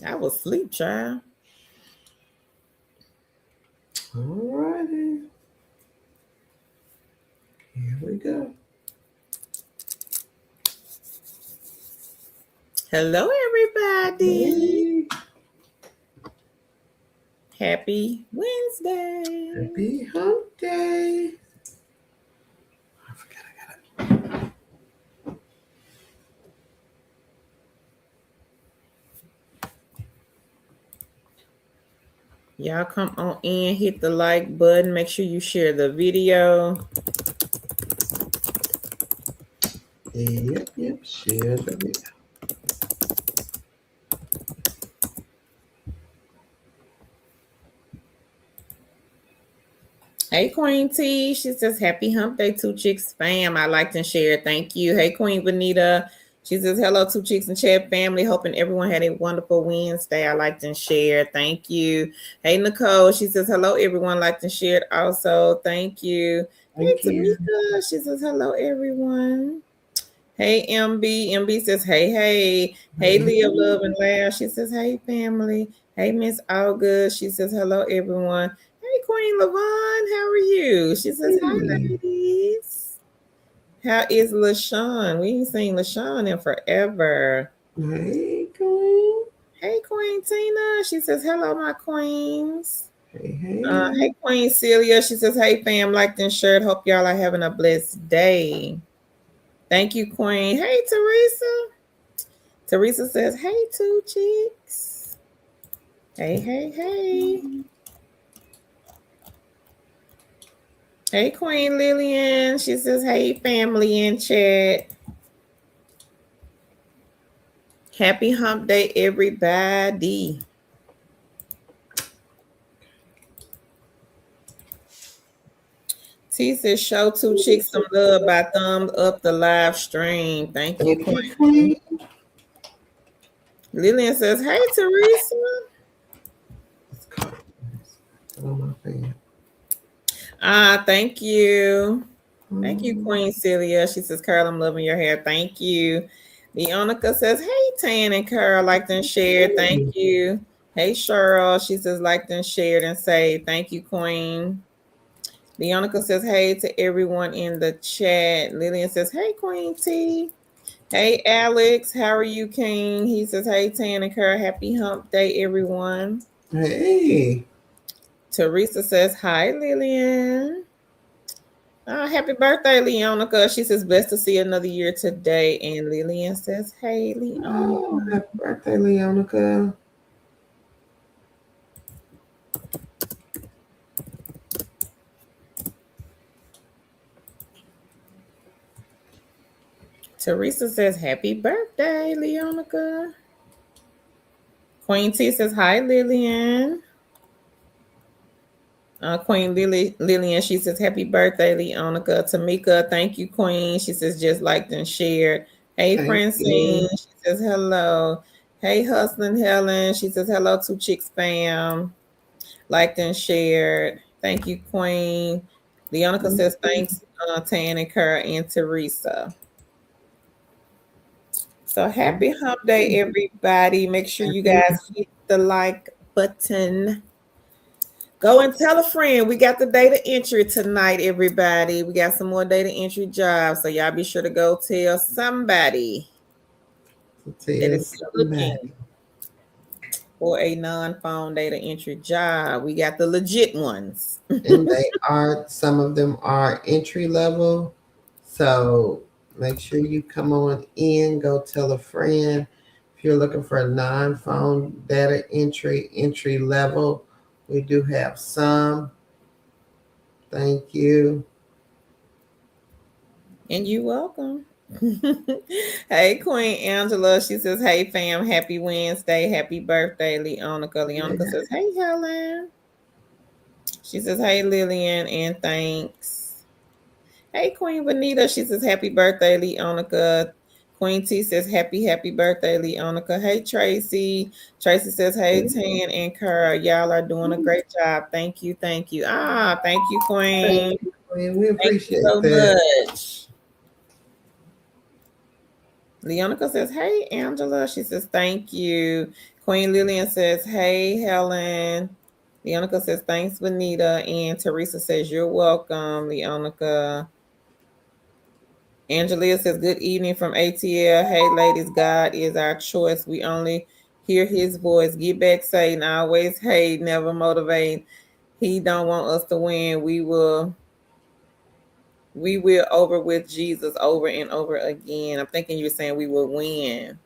I was asleep, child. All righty. Here we go. Hello, everybody. Hey. Happy Wednesday. Happy hump day. I forgot I got it. Y'all come on in, hit the like button. Make sure you share the video. Yep. Share the video. Hey, Queen T. She says, happy hump day, Two Chicks fam. I liked and shared. Thank you. Hey, Queen Vanita. She says, hello, Two Chicks and Chat family. Hoping everyone had a wonderful Wednesday. I liked and shared. Thank you. Hey, Nicole. She says, hello, everyone. Liked and shared also. Thank you. Thank Hey, you. Tamika. She says, hello, everyone. Hey, MB. MB says, hey. Hey, Leah, love and laugh. She says, hey, family. Hey, Miss August. She says, hello, everyone. Hey, Queen Lavon, how are you? She says, hi, ladies. How is LaShawn? We ain't seen LaShawn in forever. Hey, Queen. Hey, Queen Tina. She says, hello, my queens. Hey. Hey, Queen Celia. She says, hey, fam, liked and shared. Hope y'all are having a blessed day. Thank you, Queen. Hey, Teresa. Teresa says, hey, Two Chicks. Hey. Hey, Queen Lillian. She says, hey, family in chat. Happy hump day, everybody. T says, show Two Chicks some love by thumbs up the live stream. Thank you, Queen. Lillian says, hey, Teresa. Thank you. Thank you, Queen Celia. She says, Carl, I'm loving your hair. Thank you. Leonica says, hey, Tan and Carl, liked and shared. Thank you. Hey, Cheryl. She says, liked and shared and say, thank you, Queen. Leonica says, hey to everyone in the chat. Lillian says, hey, Queen T. Hey, Alex. How are you, King? He says, hey, Tan and Carl. Happy hump day, everyone. Hey. Teresa says, hi, Lillian. Happy birthday, Leonica. She says, blessed to see another year today. And Lillian says, hey, Leonica. Oh, happy birthday, Leonica. Teresa says, happy birthday, Leonica. Queen T says, hi, Lillian. Queen Lillian, she says, happy birthday, Leonica. Tamika, thank you, Queen. She says, just liked and shared. Hey, Francine. She says, hello. Hey, Hustling Helen. She says, hello, Two Chicks fam. Liked and shared. Thank you, Queen. Leonica says, thanks, Tan and Kara and Teresa. So happy hump day, everybody. Make sure you guys hit the like button. Go and tell a friend. We got the data entry tonight, everybody. We got some more data entry jobs. So y'all be sure to go tell somebody that is looking for a non-phone data entry job. We got the legit ones. And some of them are entry level. So make sure you come on in, go tell a friend. If you're looking for a non-phone data entry level, we do have some. Thank you. And you're welcome. Hey, Queen Angela. She says, hey, fam. Happy Wednesday. Happy birthday, Leonica. Leonica says, hey, Helen. She says, hey, Lillian, and thanks. Hey, Queen Vanita. She says, happy birthday, Leonica. Queen T says, happy birthday, Leonica. Hey, Tracy. Tracy says, hey, Tan and Carl. Y'all are doing a great job. Thank you. Thank you, Queen. Thank you, Queen. We appreciate so that. much. Leonica says, hey, Angela. She says, thank you. Queen Lillian says, hey, Helen. Leonica says, thanks, Benita. And Teresa says, you're welcome, Leonica. Angelia says, good evening from ATL. Hey, ladies, God is our choice. We only hear his voice. Get back, Satan. Always hate, never motivate. He don't want us to win. We will over with Jesus over and over again. I'm thinking you're saying we will win.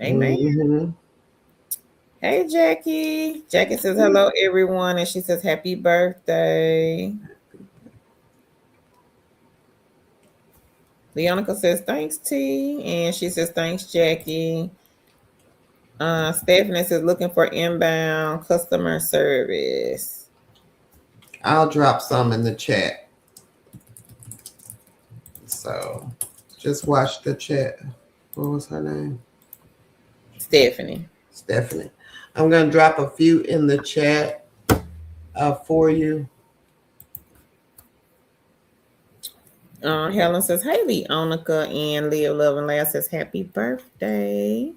Amen. Mm-hmm. Hey, Jackie. Jackie says, hello, everyone. And she says, happy birthday. Leonica says, thanks, T. And she says, thanks, Jackie. Stephanie says, looking for inbound customer service. I'll drop some in the chat. So just watch the chat. What was her name? Stephanie. Stephanie. I'm going to drop a few in the chat for you. Helen says, hey, Leonica. And Leah Love and Laugh says, happy birthday.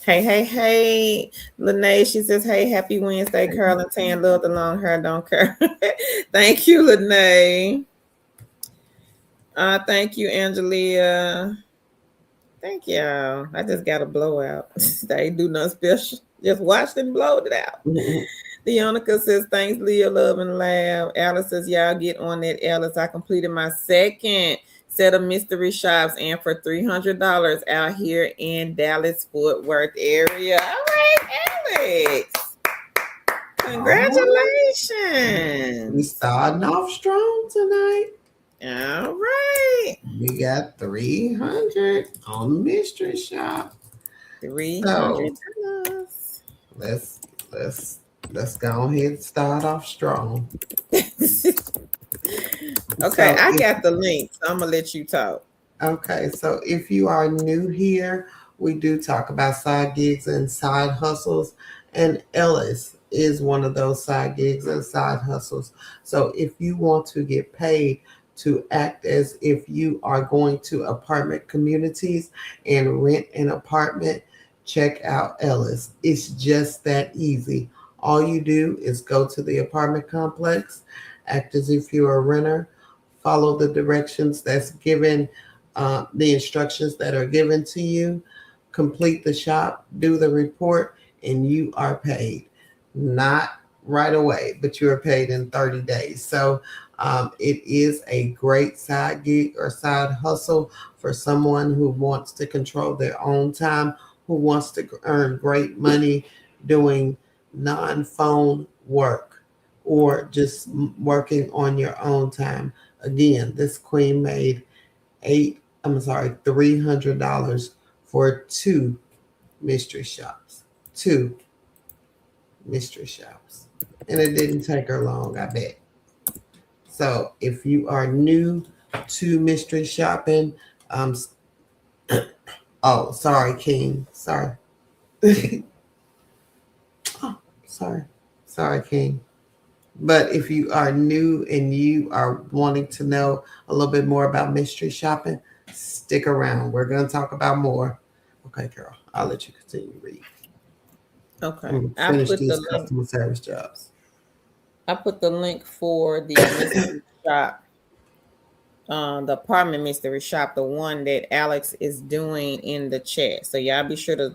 Hey. Lene, she says, hey, happy Wednesday. Curl and tan, love the long hair, don't care. Thank you, Lene. Thank you, Angelia. Thank y'all. I just got a blowout. They ain't do nothing special. Just watched and blowed it out. Leonica says, thanks, Leah, love and laugh. Alice says, y'all get on that, Ellis. I completed my second set of mystery shops and for $300 out here in Dallas, Fort Worth area. All right, Alex. Congratulations. We starting off strong tonight. All right. We got 300 on mystery shop. 300. So, let's go ahead and start off strong. Okay, I got the link, so I'm gonna let you talk. Okay, so if you are new here, we do talk about side gigs and side hustles, and Ellis is one of those side gigs and side hustles. So if you want to get paid to act as if you are going to apartment communities and rent an apartment, check out Ellis. It's just that easy. All you do is go to the apartment complex, act as if you're a renter, follow the directions that's given, the instructions that are given to you, complete the shop, do the report, and you are paid. Not right away, but you are paid in 30 days. So it is a great side gig or side hustle for someone who wants to control their own time, who wants to earn great money doing non-phone work or just working on your own time. Again, this queen made $300 for 2 mystery shops. 2 mystery shops. And it didn't take her long, I bet. So if you are new to mystery shopping, oh, sorry, King. Sorry. Oh, sorry, King. But if you are new and you are wanting to know a little bit more about mystery shopping, stick around. We're going to talk about more. Okay, Carol, I'll let you continue to read. Okay. Finish these customer service jobs. I put the link for the mystery shop, the apartment mystery shop, the one that Alex is doing in the chat. So y'all be sure to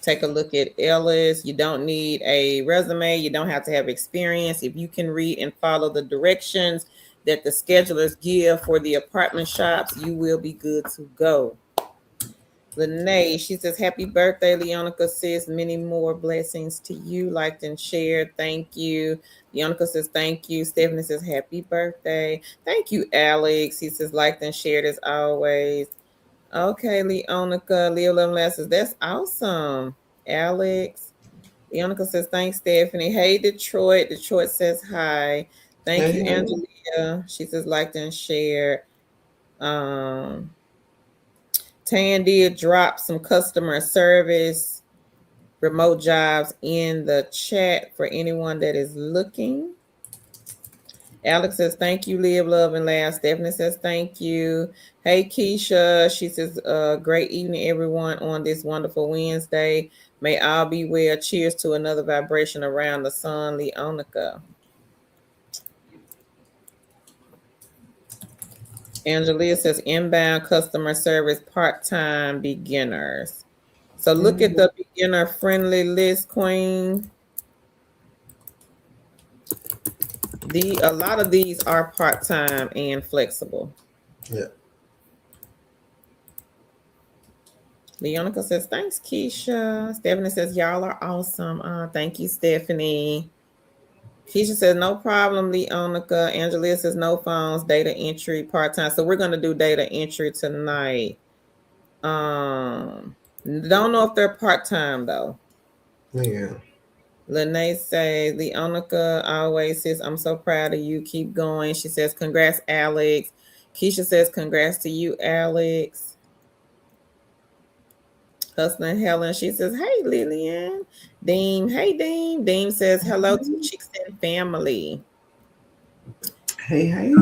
take a look at Ellis. You don't need a resume. You don't have to have experience. If you can read and follow the directions that the schedulers give for the apartment shops, you will be good to go. Lene, she says, happy birthday, Leonica says, many more blessings to you, liked and shared. Thank you. Leonica says, thank you. Stephanie says, happy birthday. Thank you, Alex. He says, liked and shared as always. Okay, Leonica. Leo Lemon says, that's awesome, Alex. Leonica says, thanks, Stephanie. Hey, Detroit. Detroit says, hi. Thank you, Angelia. She says, liked and shared. Tan did drop some customer service remote jobs in the chat for anyone that is looking. Alex says, thank you, live, love, and laugh. Stephanie says, thank you. Hey, Keisha. She says, great evening, everyone, on this wonderful Wednesday. May all be well. Cheers to another vibration around the sun, Leonica. Angelia says, inbound customer service part-time beginners. So look at Mhm. the beginner friendly list, Queen. A lot of these are part-time and flexible. Yeah. Leonica says, thanks, Keisha. Stephanie says, y'all are awesome. Thank you, Stephanie. Keisha says, no problem, Leonica. Angelia says, no phones, data entry, part-time. So we're going to do data entry tonight. Don't know if they're part-time, though. Yeah. Lene says, Leonica always says, I'm so proud of you. Keep going. She says, congrats, Alex. Keisha says, congrats to you, Alex. Hustling Helen, she says, hey, Lillian. Deem, hey, Deem. Deem says, hello to Chicks and Family. Hey, hey.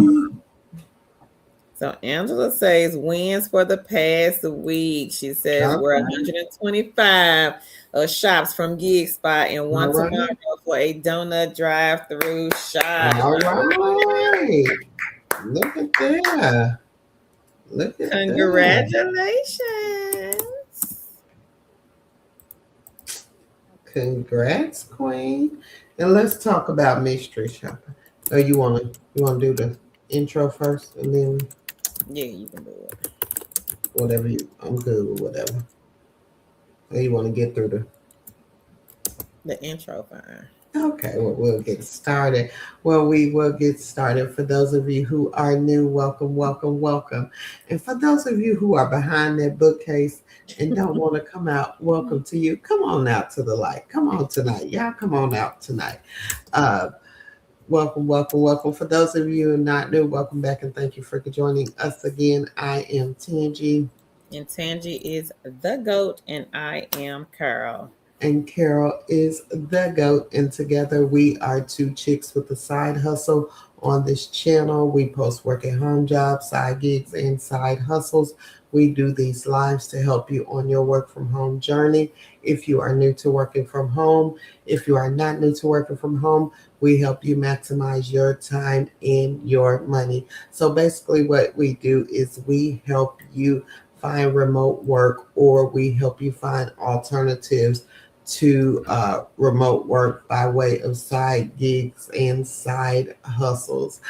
So Angela says, wins for the past week. She says, we're Okay. 125 shops from Gig Spot and All one tomorrow right. for a donut drive-through shop. All right. Look at that. Look at that. Congratulations. Congrats, Queen. And let's talk about mystery shopping. Oh, you wanna do the intro first and then Yeah, you can do it. whatever you I'm good with whatever. Or you wanna get through The intro, fine. Okay, well, we'll get started. Well, we will get started. For those of you who are new, welcome, welcome, welcome. And for those of you who are behind that bookcase and don't want to come out, welcome to you. Come on out to the light. Come on tonight. Y'all come on out tonight. Uh, welcome, welcome, welcome. For those of you who are not new, welcome back and thank you for joining us again. I am Tangi. And Tangi is the GOAT, and I am Carol. And Carol is the GOAT. And together we are two chicks with a side hustle. On this channel, we post work at home jobs, side gigs, and side hustles. We do these lives to help you on your work from home journey. If you are new to working from home, if you are not new to working from home, we help you maximize your time and your money. So basically, what we do is we help you find remote work, or we help you find alternatives to remote work by way of side gigs and side hustles.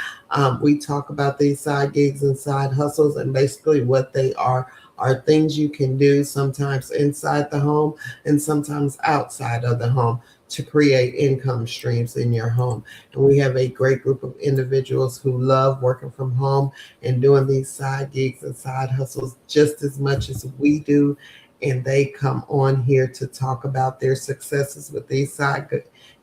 We talk about these side gigs and side hustles, and basically what they are things you can do sometimes inside the home and sometimes outside of the home to create income streams in your home. And we have a great group of individuals who love working from home and doing these side gigs and side hustles just as much as we do, and they come on here to talk about their successes with these side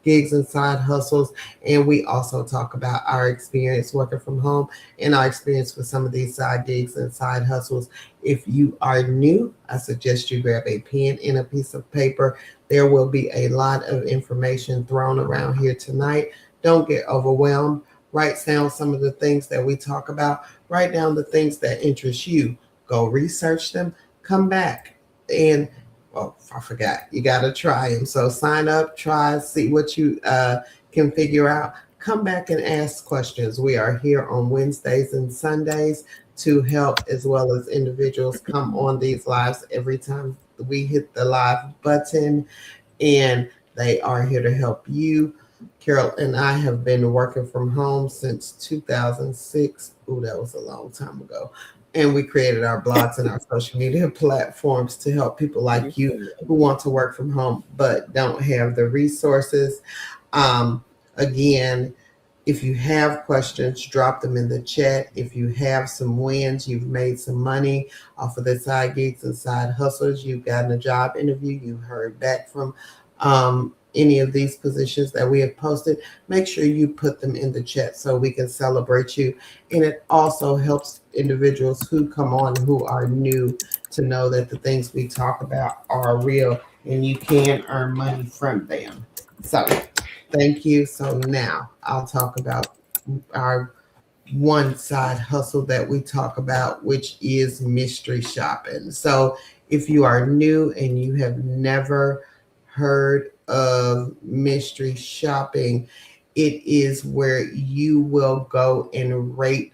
gigs and side hustles. And we also talk about our experience working from home and our experience with some of these side gigs and side hustles. If you are new, I suggest you grab a pen and a piece of paper. There will be a lot of information thrown around here tonight. Don't get overwhelmed. Write down some of the things that we talk about. Write down the things that interest you. Go research them. Come back and I forgot, you got to try them. So sign up, try, see what you can figure out. Come back and ask questions. We are here on Wednesdays and Sundays to help, as well as individuals come on these lives every time we hit the live button, and they are here to help you. Carol and I have been working from home since 2006. Oh, that was a long time ago. And we created our blogs and our social media platforms to help people like you who want to work from home but don't have the resources. Again, if you have questions, drop them in the chat. If you have some wins, you've made some money off of the side gigs and side hustles, you've gotten a job interview, you heard back from any of these positions that we have posted, make sure you put them in the chat so we can celebrate you. And it also helps individuals who come on who are new to know that the things we talk about are real and you can earn money from them. So thank you. So now I'll talk about our one side hustle that we talk about, which is mystery shopping. So if you are new and you have never heard of mystery shopping, it is where you will go and rate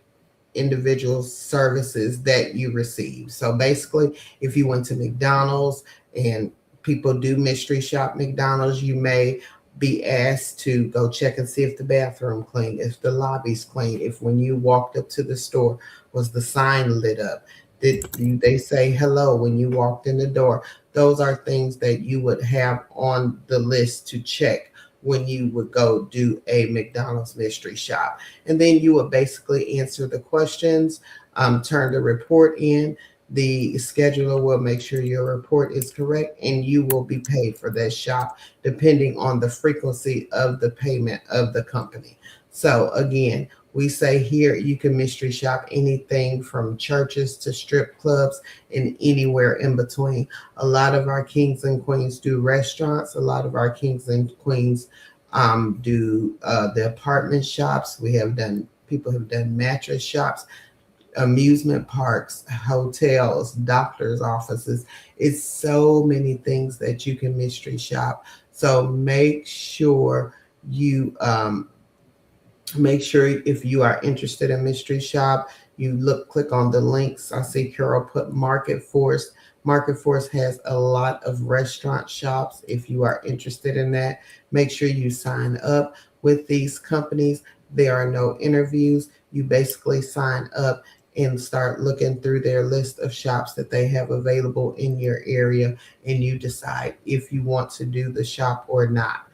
individual services that you receive. So basically, if you went to McDonald's and people do mystery shop McDonald's, you may be asked to go check and see if the bathroom clean, if the lobby's clean, if when you walked up to the store was the sign lit up, did they say hello when you walked in the door. Those are things that you would have on the list to check when you would go do a McDonald's mystery shop. And then you would basically answer the questions, turn the report in. The scheduler will make sure your report is correct and you will be paid for that shop depending on the frequency of the payment of the company. So, again, we say here you can mystery shop anything from churches to strip clubs and anywhere in between. A lot of our kings and queens do restaurants, a lot of our kings and queens do the apartment shops. We have done, people have done mattress shops, amusement parks, hotels, doctors' offices. It's so many things that you can mystery shop. So make sure if you are interested in mystery shop, you click on the links. I see Carol put Market Force. Market Force has a lot of restaurant shops. If you are interested in that, make sure you sign up with these companies. There are no interviews. You basically sign up and start looking through their list of shops that they have available in your area, and you decide if you want to do the shop or not.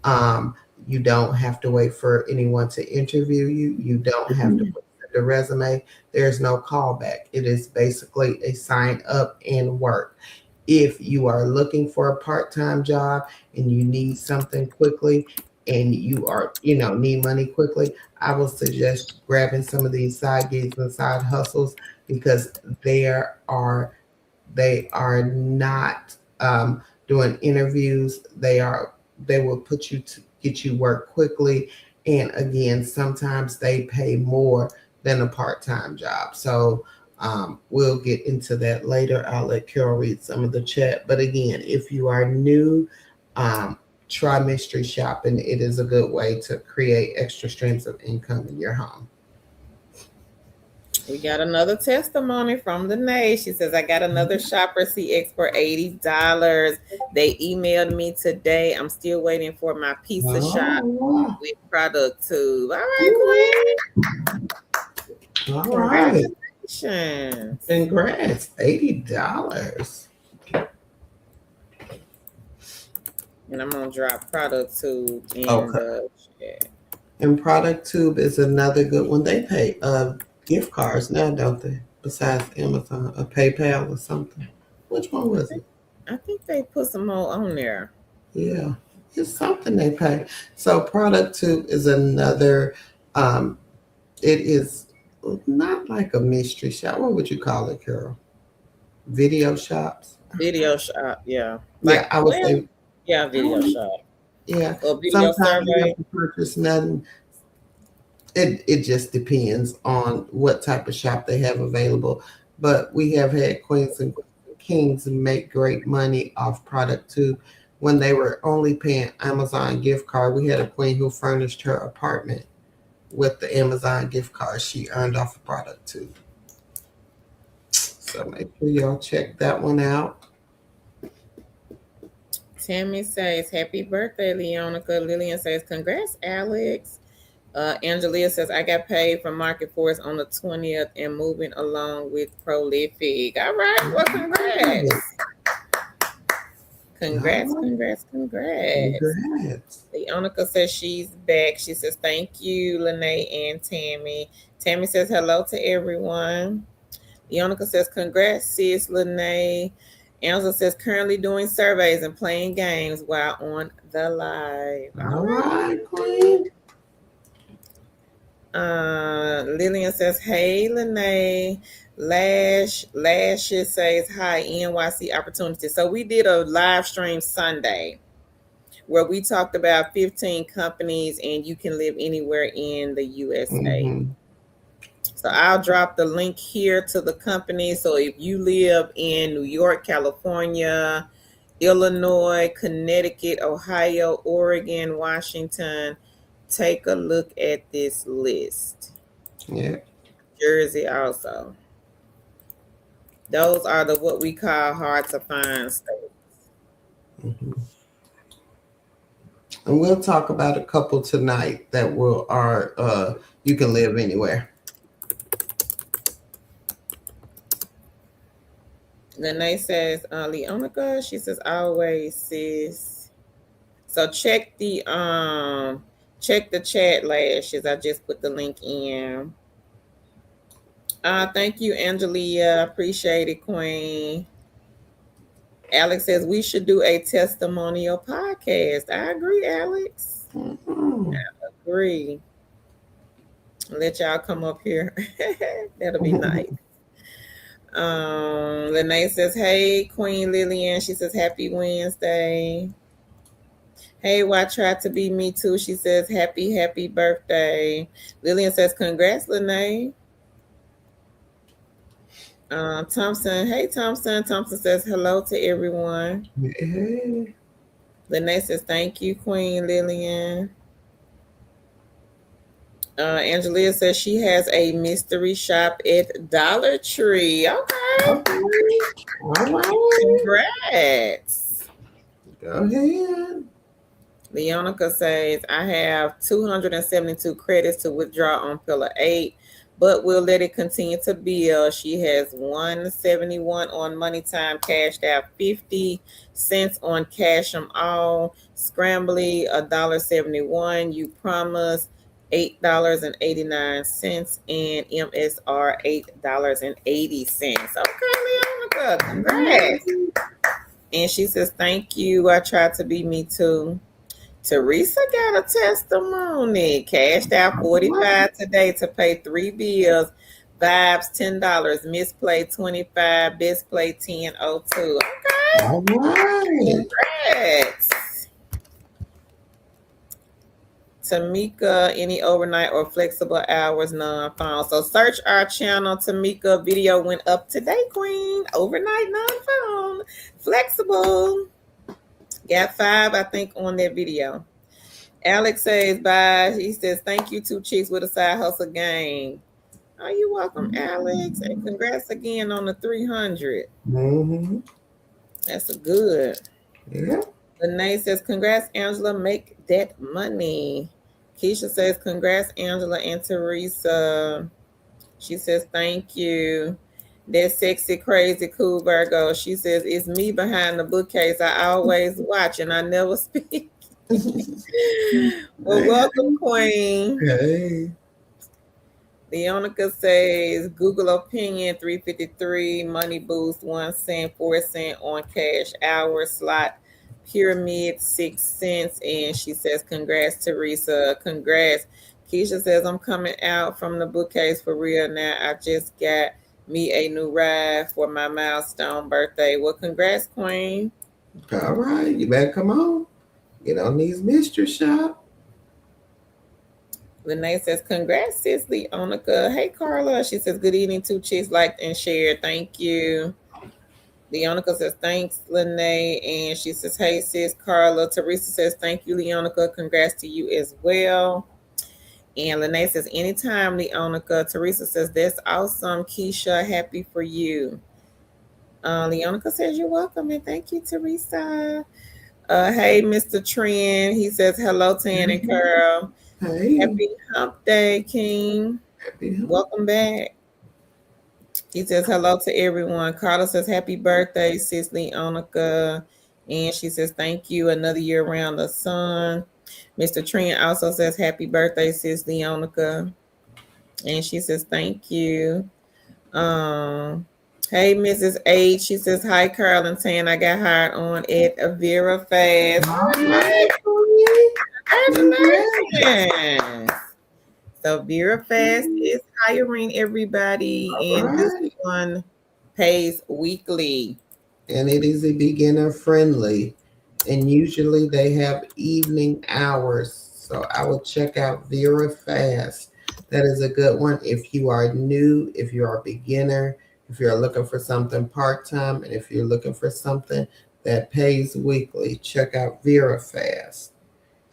Um, you don't have to wait for anyone to interview you. You don't have to put the resume. There's no callback. It is basically a sign up and work. If you are looking for a part-time job and you need something quickly and you are, need money quickly, I will suggest grabbing some of these side gigs and side hustles because there are they are not doing interviews. They will put you to get you work quickly. And again, sometimes they pay more than a part-time job. So we'll get into that later. I'll let Carol read some of the chat. But again, if you are new, try mystery shopping. It is a good way to create extra streams of income in your home. We got another testimony from Danae. She says, I got another shopper CX for $80. They emailed me today. I'm still waiting for my pizza shop with product tube. All right, Queen. All right. Congratulations. Congrats. $80. And I'm going to drop product tube in the chat. And product tube is another good one. They pay gift cards now, don't they? Besides Amazon or PayPal or something. Which one was it? I think they put some more on there. Yeah, it's something they pay. So product tube is another. It is not like a mystery shop. What would you call it, Carol? Video shops. Video shop, yeah. Like, I would say. Yeah, video shop. Yeah. Or video Sometimes you survey. have to purchase nothing. It just depends on what type of shop they have available. But we have had queens and kings make great money off product too. When they were only paying Amazon gift card, we had a queen who furnished her apartment with the Amazon gift card she earned off of product too. So make sure y'all check that one out. Tammy says, happy birthday, Leonica. Lillian says, congrats, Alex. Angelia says, I got paid from Market Force on the 20th and moving along with Prolific. All right. Well, congrats. Congrats. Leonica says she's back. She says, thank you, Lene and Tammy. Tammy says, hello to everyone. Leonica says, congrats, sis, Lene. Angela says, currently doing surveys and playing games while on the live. All right, queen. Lillian says, hey, Lene. Lashes says, hi, NYC Opportunity. So we did a live stream Sunday. where we talked about 15 companies and you can live anywhere in the USA. Mm-hmm. So I'll drop the link here to the company. So if you live in New York, California, Illinois, Connecticut, Ohio, Oregon, Washington, take a look at this list. Yeah. Jersey also. Those are the what we call hard to find states. Mm-hmm. And we'll talk about a couple tonight that will are you can live anywhere. Lene says, Leonica, she says always sis. So check the chat lashes. I just put the link in. Thank you, Angelia. Appreciate it, Queen. Alex says we should do a testimonial podcast. I agree, Alex. Mm-hmm. Agree. Let y'all come up here. That'll be nice. Lene says, hey, Queen Lillian. She says, happy Wednesday. Hey, why try to be me too? She says, happy birthday. Lillian says, congrats, Lene. Thompson, hey, Thompson. Thompson says, hello to everyone. Hey. Lene says, thank you, Queen Lillian. Angelia says she has a mystery shop at Dollar Tree. Okay. All right. Congrats. Go ahead. Leonica says, I have 272 credits to withdraw on Pillar 8, but we'll let it continue to build. She has 171 on Money Time, cashed out 50 cents on Cash 'em All, Scrambly, $1.71. You Promise, $8.89, and MSR, $8.80. Okay, Leonica, congrats. And she says, thank you. I tried to be me too. Teresa got a testimony. Cashed out $45 today to pay 3 bills. Vibes $10. Misplay 25. Best play 10.02. Okay. All right. Congrats. Tamika, any overnight or flexible hours, non-phone. So search our channel. Tamika video went up today, Queen. Overnight, non-phone, flexible. Got 5, I think, on that video. Alex says bye. He says, thank you, 2 chicks with a side hustle gang. Oh, you're welcome, Alex. And congrats again on the 300. Mm-hmm. That's a good. Yeah. Lene says, congrats, Angela. Make that money. Keisha says, congrats, Angela and Teresa. She says, thank you. That sexy, crazy, cool Virgo. She says, it's me behind the bookcase. I always watch and I never speak. Well, welcome, Queen. Hey. Leonica says, Google opinion 353, money boost 1 cent, 4 cent on cash hour slot. Pyramid 6 cents, and she says, congrats, Teresa. Congrats. Keisha says, I'm coming out from the bookcase for real now. I just got me a new ride for my milestone birthday. Well, congrats, Queen. All right. You better come on. Get on these mystery shop. Lene says, congrats, sis Leonica. Hey, Carla. She says, good evening, 2 chicks, liked and shared. Thank you. Leonica says, thanks, Lene. And she says, hey, sis, Carla. Teresa says, thank you, Leonica. Congrats to you as well. And Lene says, anytime, Leonica. Teresa says, that's awesome, Keisha. Happy for you. Leonica says, you're welcome. And thank you, Teresa. Hey, Mr. Trent. He says, hello, Tan and Carl. Hey. Happy hump day, King. Happy hump. Welcome back. He says hello to everyone. Carla says happy birthday, sis Leonica. And she says thank you. Another year around the sun. Mr. Trent also says happy birthday, sis Leonica. And she says thank you. Hey, Mrs. H. She says hi, Carl and Tan. I got hired on at Vera Fast. Right. Congratulations. So Vera Fast is hiring everybody, and this one pays weekly. And it is a beginner friendly. and usually they have evening hours. So I would check out Vera Fast. That is a good one if you are new, if you are a beginner, if you're looking for something part time, and if you're looking for something that pays weekly. Check out Vera Fast.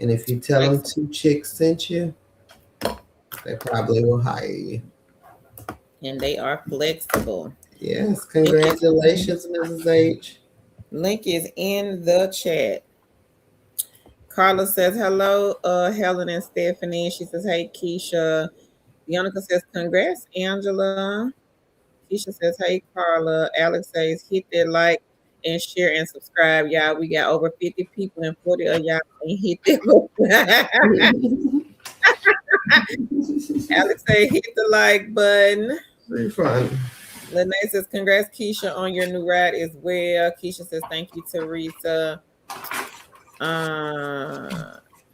And if you tell them two chicks sent you, they probably will hire you. And they are flexible. Yes, Link congratulations, Mrs. H. is in the chat. Carla says hello, Helen and Stephanie. She says, hey, Keisha. Bianca says, congrats, Angela. Keisha says, hey, Carla. Alex says, hit that like and share and subscribe, y'all. We got over 50 people and 40 of y'all ain't hit that. Alex says, hit the like button. Very fun. Lene says, congrats, Keisha, on your new ride as well. Keisha says, thank you, Teresa.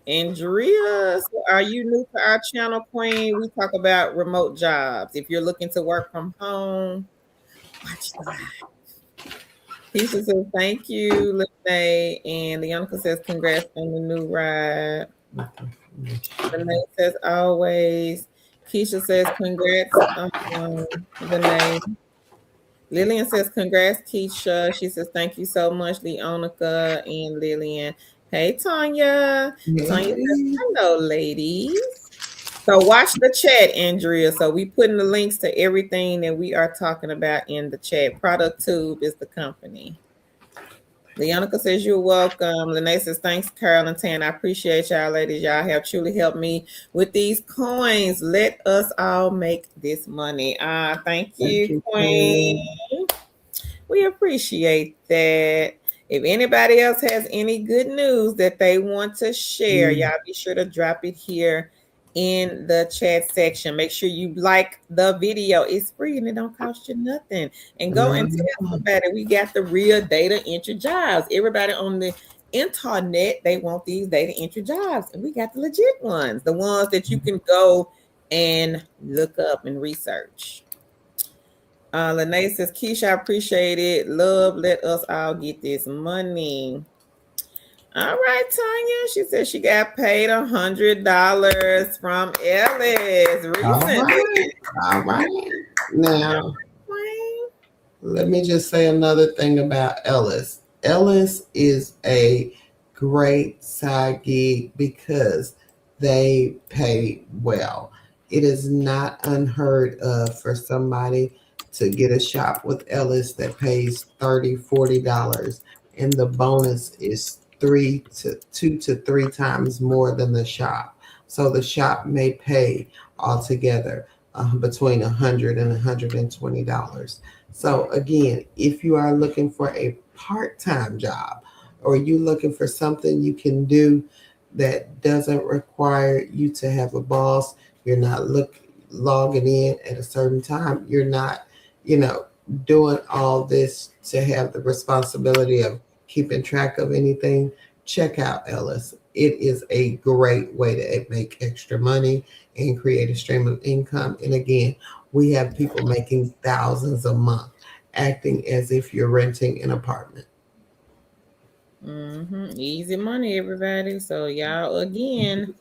Andrea, so are you new to our channel, Queen? We talk about remote jobs. If you're looking to work from home, watch the live. Keisha says, thank you, Lene. And Leonica says, congrats on the new ride. Lene says, always. Keisha says, congrats, Lene. Lillian says, congrats, Keisha. She says, thank you so much, Leonica and Lillian. Hey, Tanya. Hey. Tanya says, hello, ladies. So watch the chat, Andrea. So we putting the links to everything that we are talking about in the chat. Product Tube is the company. Leonica says, you're welcome. Lene says, thanks, Carol and Tan. I appreciate y'all, ladies. Y'all have truly helped me with these coins. Let us all make this money. Thank you, Queen. We appreciate that. If anybody else has any good news that they want to share, y'all be sure to drop it here in the chat section. Make sure you like the video. It's free and it don't cost you nothing. And go and tell somebody we got the real data entry jobs. Everybody on the internet, they want these data entry jobs. And we got the legit ones, the ones that you can go and look up and research. Lene says, Keisha, I appreciate it. Love, let us all get this money. All right, Tanya. She said she got paid $100 from Ellis recently. All right. Now, let me just say another thing about Ellis. Ellis is a great side gig because they pay well. It is not unheard of for somebody to get a shop with Ellis that pays $30, $40, and the bonus is 2 to 3 times more than the shop. So the shop may pay altogether between $100 and $120. So again, if you are looking for a part-time job, or you looking for something you can do that doesn't require you to have a boss, you're not logging in at a certain time, you're not, doing all this to have the responsibility of keeping track of anything, check out Ellis. It is a great way to make extra money and create a stream of income. And again, we have people making thousands a month, acting as if you're renting an apartment. Easy money, everybody. So y'all, again,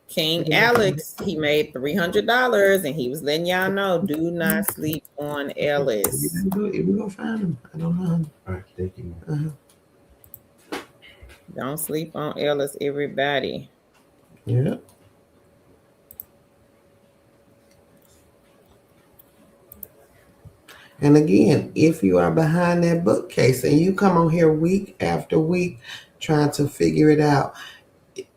King Alex, he made $300, and he was letting y'all know, do not sleep on Ellis. We're gonna find him. I don't know. All right, thank you. Don't sleep on Ellis, everybody. Yeah. And again, if you are behind that bookcase and you come on here week after week trying to figure it out,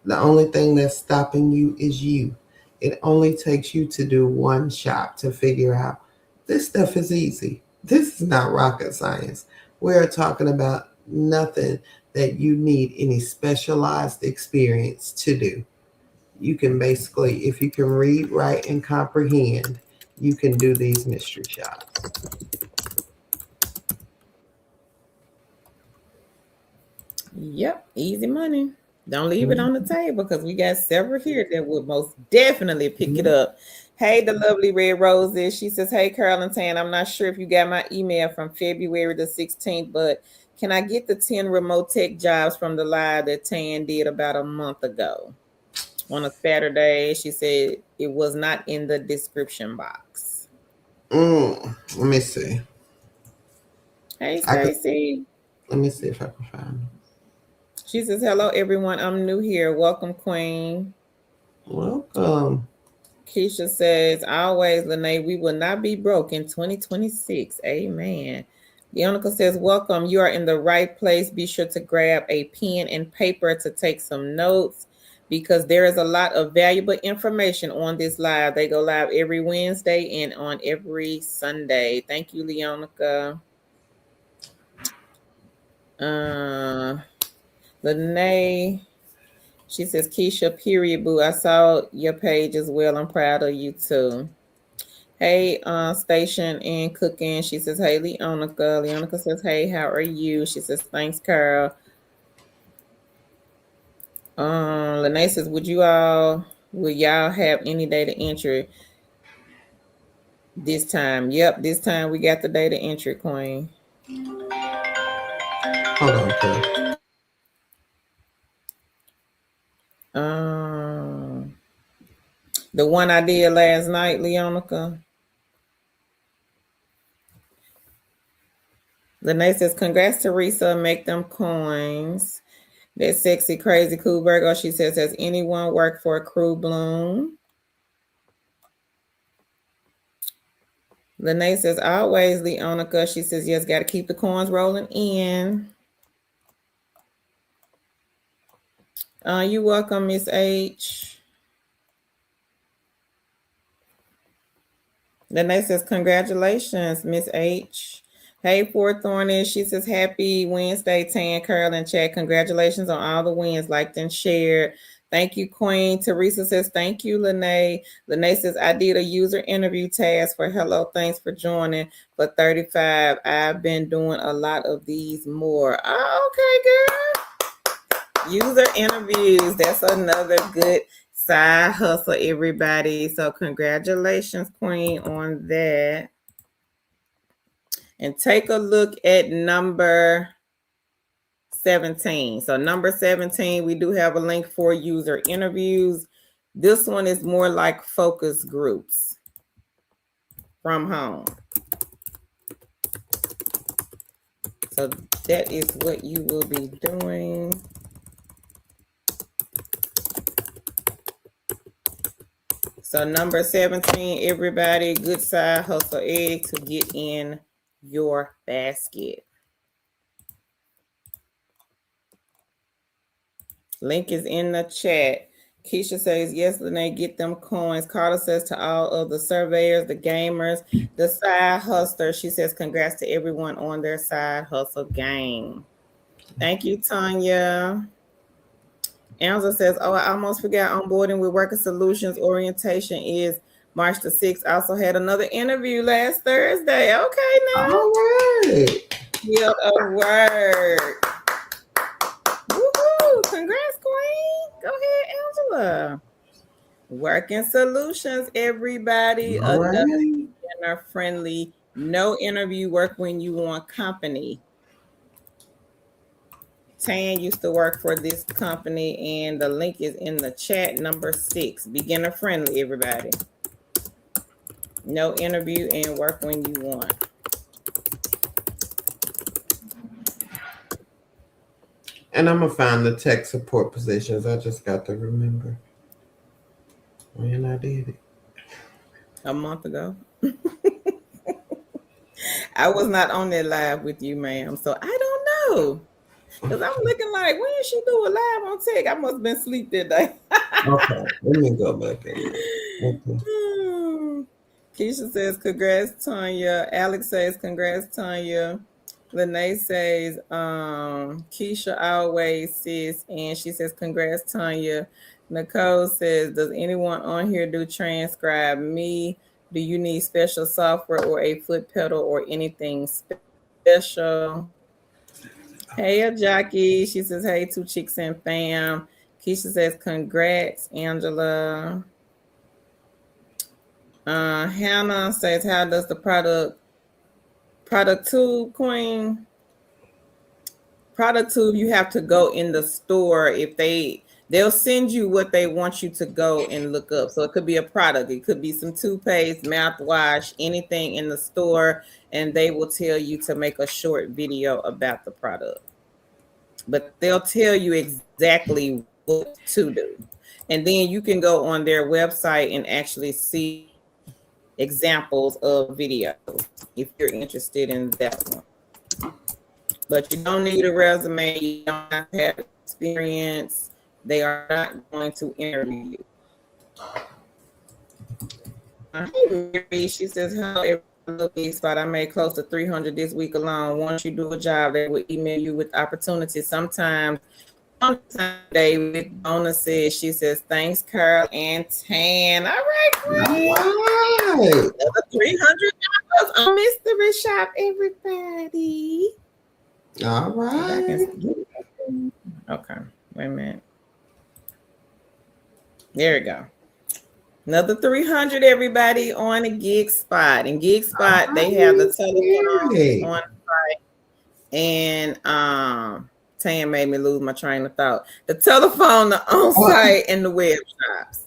the only thing that's stopping you is you. It only takes you to do one shop to figure out this stuff is easy. This is not rocket science. We're talking about nothing that you need any specialized experience to do. You can basically, if you can read, write, and comprehend, you can do these mystery shops. Yep, easy money. Don't leave it on the table because we got several here that would most definitely pick it up. Hey, the lovely Red Roses. She says, hey, Carol and Tan, I'm not sure if you got my email from February the 16th, but Can I get the 10 remote tech jobs from the live that Tan did about a month ago? On a Saturday, she said it was not in the description box. Let me see. Hey, I could, Stacy. let me see if I can find them. She says, hello, everyone. I'm new here. Welcome, Queen. Welcome. Keisha says, always, Lene, we will not be broke in 2026. Amen. Leonica says, welcome. You are in the right place. Be sure to grab a pen and paper to take some notes because there is a lot of valuable information on this live. They go live every Wednesday and on every Sunday. Thank you, Leonica. Lene, she says, Keisha, period, boo. I saw your page as well. I'm proud of you too. Hey, Station and Cooking. She says, hey, Leonica. Leonica says, hey, how are you? She says, thanks, Carl. Lene says, will y'all have any data entry this time? Yep, this time we got the data entry, Queen. Hold on, please. The one I did last night, Leonica. Lene says, congrats, Teresa. Make them coins. That sexy, crazy, cool Virgo. She says, has anyone worked for a Crew Bloom? Lene says, always, Leonica. She says, yes, got to keep the coins rolling in. You welcome, Miss H. Lene says, congratulations, Miss H. Hey, Four Thorny. She says, happy Wednesday, Tan, Curl, and Chad. Congratulations on all the wins, liked and shared. Thank you, Queen. Teresa says, thank you, Lene. Lene says, I did a user interview task for hello, thanks for joining for 35. I've been doing a lot of these more. Oh, okay, girl. User interviews. That's another good side hustle, everybody. So congratulations, Queen, on that. And take a look at number 17. So number 17, we do have a link for user interviews. This one is more like focus groups from home. So that is what you will be doing. So number 17, everybody, good side hustle egg to get in your basket. Link is in the chat. Keisha says, yes, Lene, get them coins. Carla says to all of the surveyors, the gamers, the side hustlers, she says, congrats to everyone on their side hustle game. Thank you, Tanya. Angela says, oh, I almost forgot onboarding with Worker Solutions orientation is March the 6th. I also had another interview last Thursday. Okay, now. All right. Field of work. Woohoo! Congrats, Queen. Go ahead, Angela. Working Solutions, everybody. All right. Another beginner friendly, no interview work when you want company. Tan used to work for this company, and the link is in the chat. Number 6, beginner friendly, everybody. No interview and work when you want. And I'm going to find the tech support positions. I just got to remember when I did it. A month ago. I was not on that live with you, ma'am, so I don't know. Because I'm looking like, when did she do a live on tech? I must have been asleep that day. Okay, let me go back in. Okay. Keisha says, congrats, Tanya. Alex says, congrats, Tanya. Lene says, Keisha always sis, and she says, congrats, Tanya. Nicole says, does anyone on here do transcribe me? Do you need special software or a foot pedal or anything special? Hey, Jackie. She says, hey, 2 chicks and fam. Keisha says, congrats, Angela. Hannah says, how does the product 2, Queen? How does the product 2 work? product tube, you have to go in the store. If they'll send you what they want you to go and look up. So it could be a product, it could be some toothpaste, mouthwash, anything in the store, and they will tell you to make a short video about the product. But they'll tell you exactly what to do. And then you can go on their website and actually see examples of videos if you're interested in that one. But you don't need a resume, you don't have to have experience. They are not going to interview you. Hey, Mary, she says, hello, everybody. Spot. I made close to 300 this week alone. Once you do a job, they will email you with opportunities. Sometimes David bonuses. She says, thanks, Carl and Tan. All right, great. All right. $300 on Mystery Shop, everybody. All right. Okay, wait a minute. There we go. Another 300, everybody, on a Gig Spot. And Gig Spot, they have the telephone on site. And Tan made me lose my train of thought. The telephone, the on-site, and the web shops.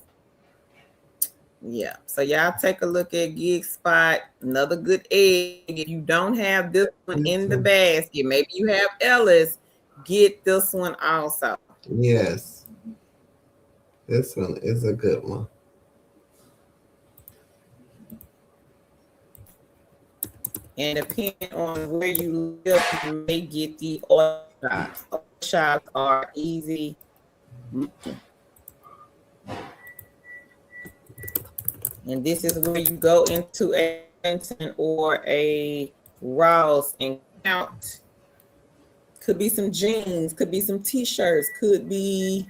Yeah. So y'all take a look at Gig Spot. Another good egg. If you don't have this one in the basket, maybe you have Ellis, get this one also. Yes. This one is a good one. And depending on where you live, you may get the oil shops. Oil shops are easy. And this is where you go into a Clinton or a Ross and count. Could be some jeans, could be some t-shirts, could be,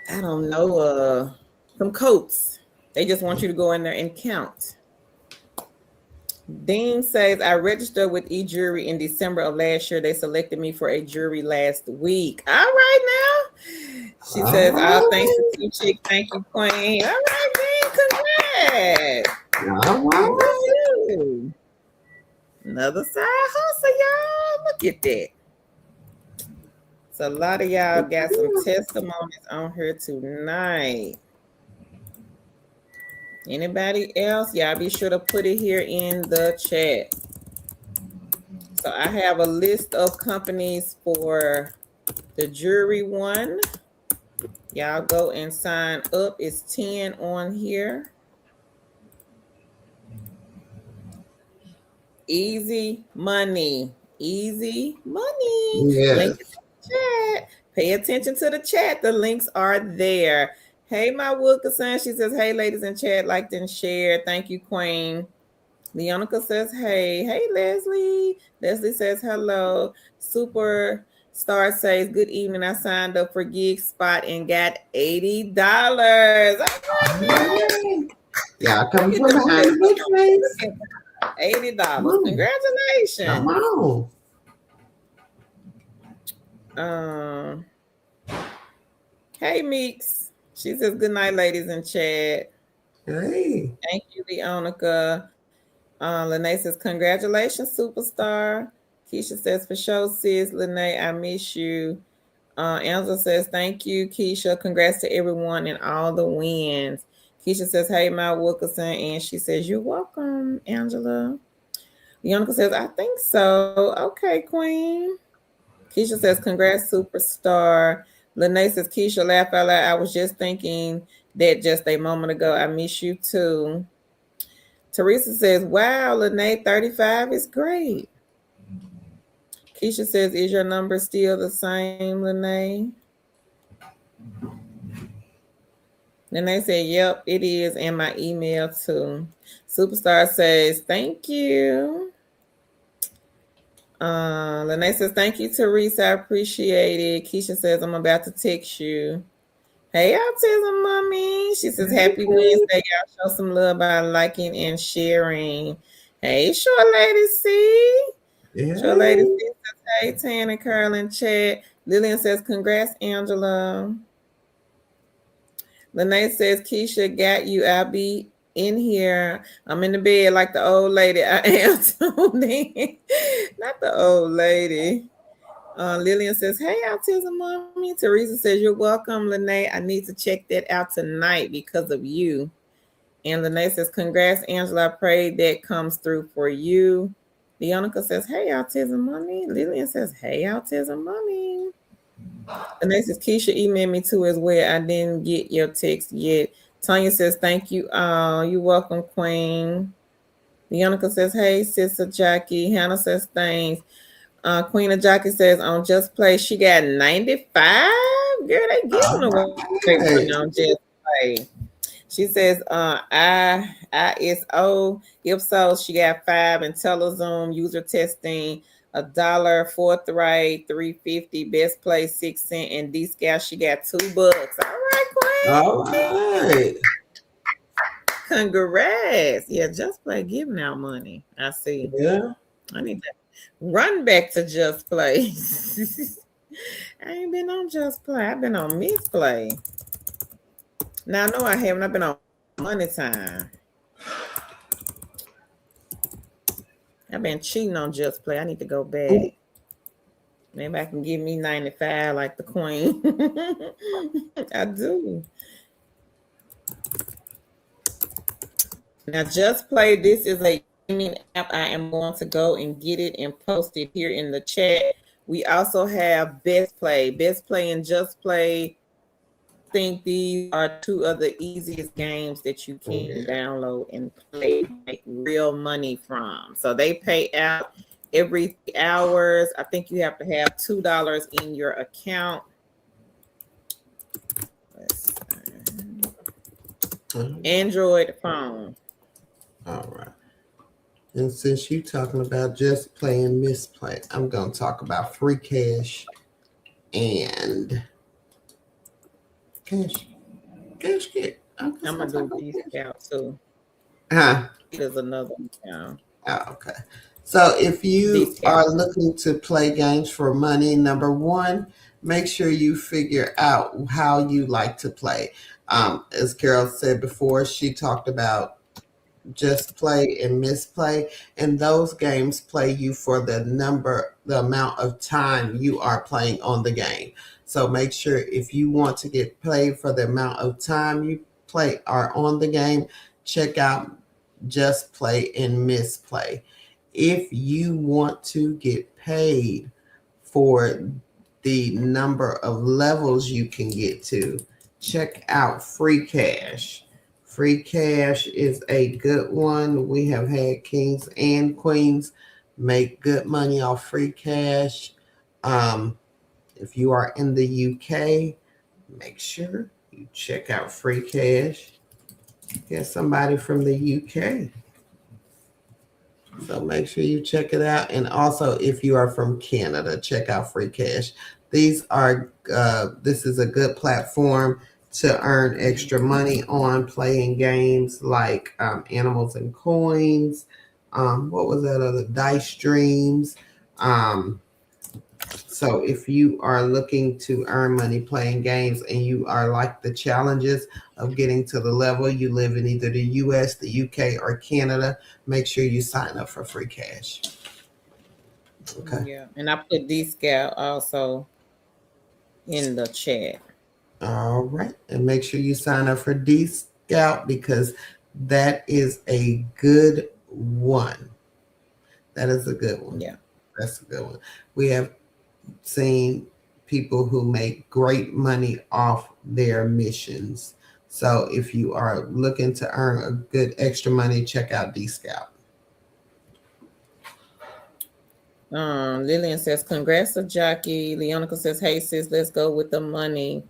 I don't know, some coats. They just want you to go in there and count. Dean says, I registered with eJewelry in December of last year. They selected me for a jury last week. All right now. She says, oh, thanks to Two Chick. Thank you, Queen. All right, Dean. Congrats. All right. Another side hustle, y'all. Look at that. So a lot of y'all got some testimonies on here tonight. Anybody else? Y'all be sure to put it here in the chat. So I have a list of companies for the jury one. Y'all go and sign up. It's 10 on here. Easy money. Easy money. Yes. Link in the chat. Pay attention to the chat. The links are there. Hey, my Wilkerson. She says, hey, ladies in chat, liked and shared. Thank you, Queen. Leonica says, hey. Hey, Leslie. Leslie says, hello. Superstar says, good evening. I signed up for Gig Spot and got $80. Yeah, come from behind the big face. $80. Congratulations. Come on. Hey, Meeks. She says, good night, ladies in chat. Hey. Thank you, Leonica. Lene says, congratulations, superstar. Keisha says, for sure, sis. Lene, I miss you. Angela says, thank you, Keisha. Congrats to everyone and all the wins. Keisha says, hey, my Wilkerson. And she says, you're welcome, Angela. Leonica says, I think so. Okay, Queen. Keisha says, congrats, superstar. Lene says, Keisha, laugh out loud. I was just thinking that just a moment ago. I miss you too. Teresa says, wow, Lene, 35 is great. Keisha says, is your number still the same, Lene? Lene said, yep, it is. And my email too. Superstar says, thank you. Lene says, thank you, Teresa. I appreciate it. Keisha says, I'm about to text you. Hey, Autism Mommy. She says, happy Wednesday. Y'all show some love by liking and sharing. Hey, Short Lady C. Yeah. Short Lady C says, hey, Tan and Carl in chat. Lillian says, congrats, Angela. Lene says, Keisha, got you. I'll be in here. I'm in the bed like the old lady. I am tuned in. Not the old lady. Lillian says, "Hey, autism mommy." Teresa says, "You're welcome, Lene. I need to check that out tonight because of you." And Lene says, "Congrats, Angela. I pray that comes through for you." Leonica says, "Hey, autism mommy." Lillian says, "Hey, autism mommy." Lene says, "Keisha emailed me too as well. I didn't get your text yet." Tanya says, "Thank you. You're welcome, Queen." Leonica says, "Hey, sister Jackie." Hannah says, "Thanks." Queen of Jockey says on Just Play she got 95. Girl, they giving All away money on right. Just Play. She says ISO. If so, she got 5 in telezoom user testing, $1 forthright, 350 best play 6 cent, and D scout she got $2. All right, All Queen. right. Congrats. Yeah, Just Play giving out money. I see. Yeah. I need to run back to Just Play. I ain't been on Just Play. I've been on Misplay. Now I know I haven't. I've been on Money Time. I've been cheating on Just Play. I need to go back. Maybe I can give me 95 like the Queen. I do. Now Just Play. This is a gaming app. I am going to go and get it and post it here in the chat. We also have Best Play. Best Play and Just Play. I think these are two of the easiest games that you Oh, can yeah. download and play, make real money from. So they pay out every 3 hours. I think you have to have $2 in your account. Let's Android phone. All right. And since you talking about just play and misplay, I'm gonna talk about free cash and cash. Cash kit. I'm just I'm gonna gonna talk do about D cash. Scout too. Huh. There's another account. Oh, okay. So if D you Scout. are looking to play games for money, number one, make sure you figure out how you like to play. As Carol said before, she talked about just play and misplay, and those games play you for the amount of time you are playing on the game. So make sure if you want to get paid for the amount of time you play are on the game, check out just play and misplay. If you want to get paid for the number of levels you can get to, check out free cash. Free cash is a good one. We have had kings and queens make good money off free cash. If you are in the UK, make sure you check out free cash. Get somebody from the UK. So make sure you check it out. And also, if you are from Canada, check out Free Cash. This is a good platform to earn extra money on playing games like Animals and Coins. What was that other? Dice Dreams. Um, so if you are looking to earn money playing games and you are like the challenges of getting to the level, you live in either the US, the UK, or Canada, make sure you sign up for free cash. Okay. Yeah. And I put D Scout also in the chat. All right. And make sure you sign up for D Scout because that is a good one. That is a good one. Yeah. That's a good one. We have seen people who make great money off their missions. So if you are looking to earn a good extra money, check out D Scout. Lillian says, "Congrats to Jockey." Leonica says, "Hey sis, let's go with the money."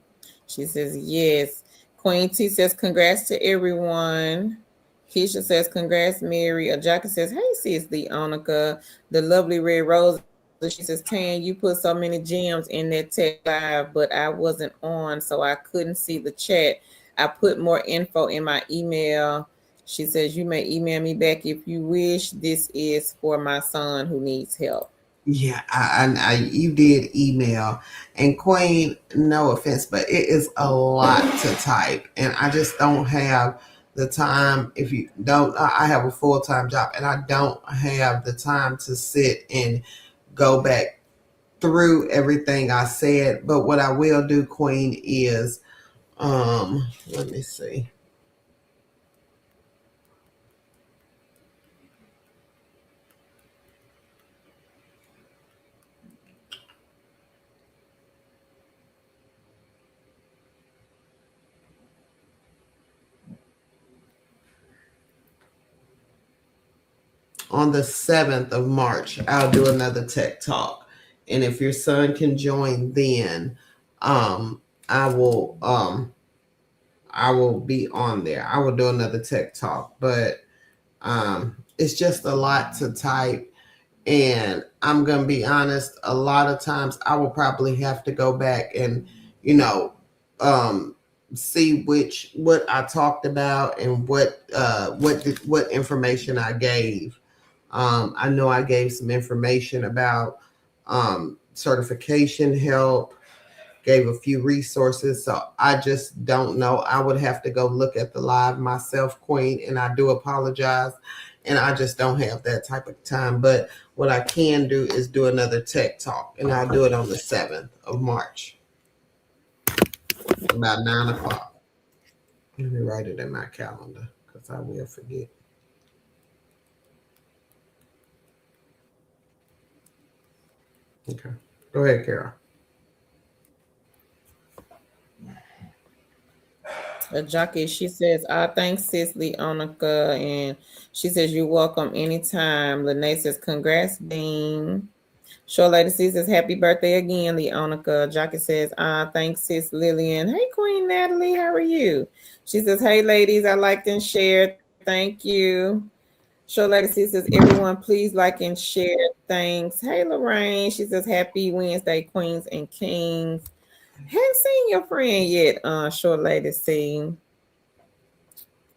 She says, "Yes." Queen T says, "Congrats to everyone." Keisha says, "Congrats, Mary." Jockey says, "Hey sis, Leonica." The lovely red rose. She says, "Tan, you put so many gems in that tech live, but I wasn't on, so I couldn't see the chat. I put more info in my email." She says, "You may email me back if you wish. This is for my son who needs help." Yeah, you did email, and Queen. No offense, but it is a lot to type, and I just don't have the time. If you don't, I have a full time job and I don't have the time to sit and go back through everything I said. But what I will do, Queen, is let me see. On the 7th of March, I'll do another tech talk. And if your son can join then, um, I will I will be on there. I will do another tech talk, but it's just a lot to type. And I'm gonna be honest, a lot of times I will probably have to go back and, you know, um, see what I talked about and what information I gave. I know I gave some information about certification help, gave a few resources. So I just don't know. I would have to go look at the live myself, Queen, and I do apologize. And I just don't have that type of time. But what I can do is do another tech talk, and I'll do it on the 7th of March, about 9 o'clock. Let me write it in my calendar because I will forget. Okay. Go ahead, Carol. Jockey, she says, thanks, sis Leonica. And she says, you're welcome anytime. Lene says, congrats, Dean. Show Lady C says, happy birthday again, Leonica. Jockey says, thanks, sis Lillian. Hey, Queen Natalie, how are you? She says, hey, ladies, I liked and shared. Thank you. Show Lady C says, everyone, please like and share. Thanks. Hey, Lorraine. She says, happy Wednesday, Queens and Kings. Haven't seen your friend yet, Short Lady C.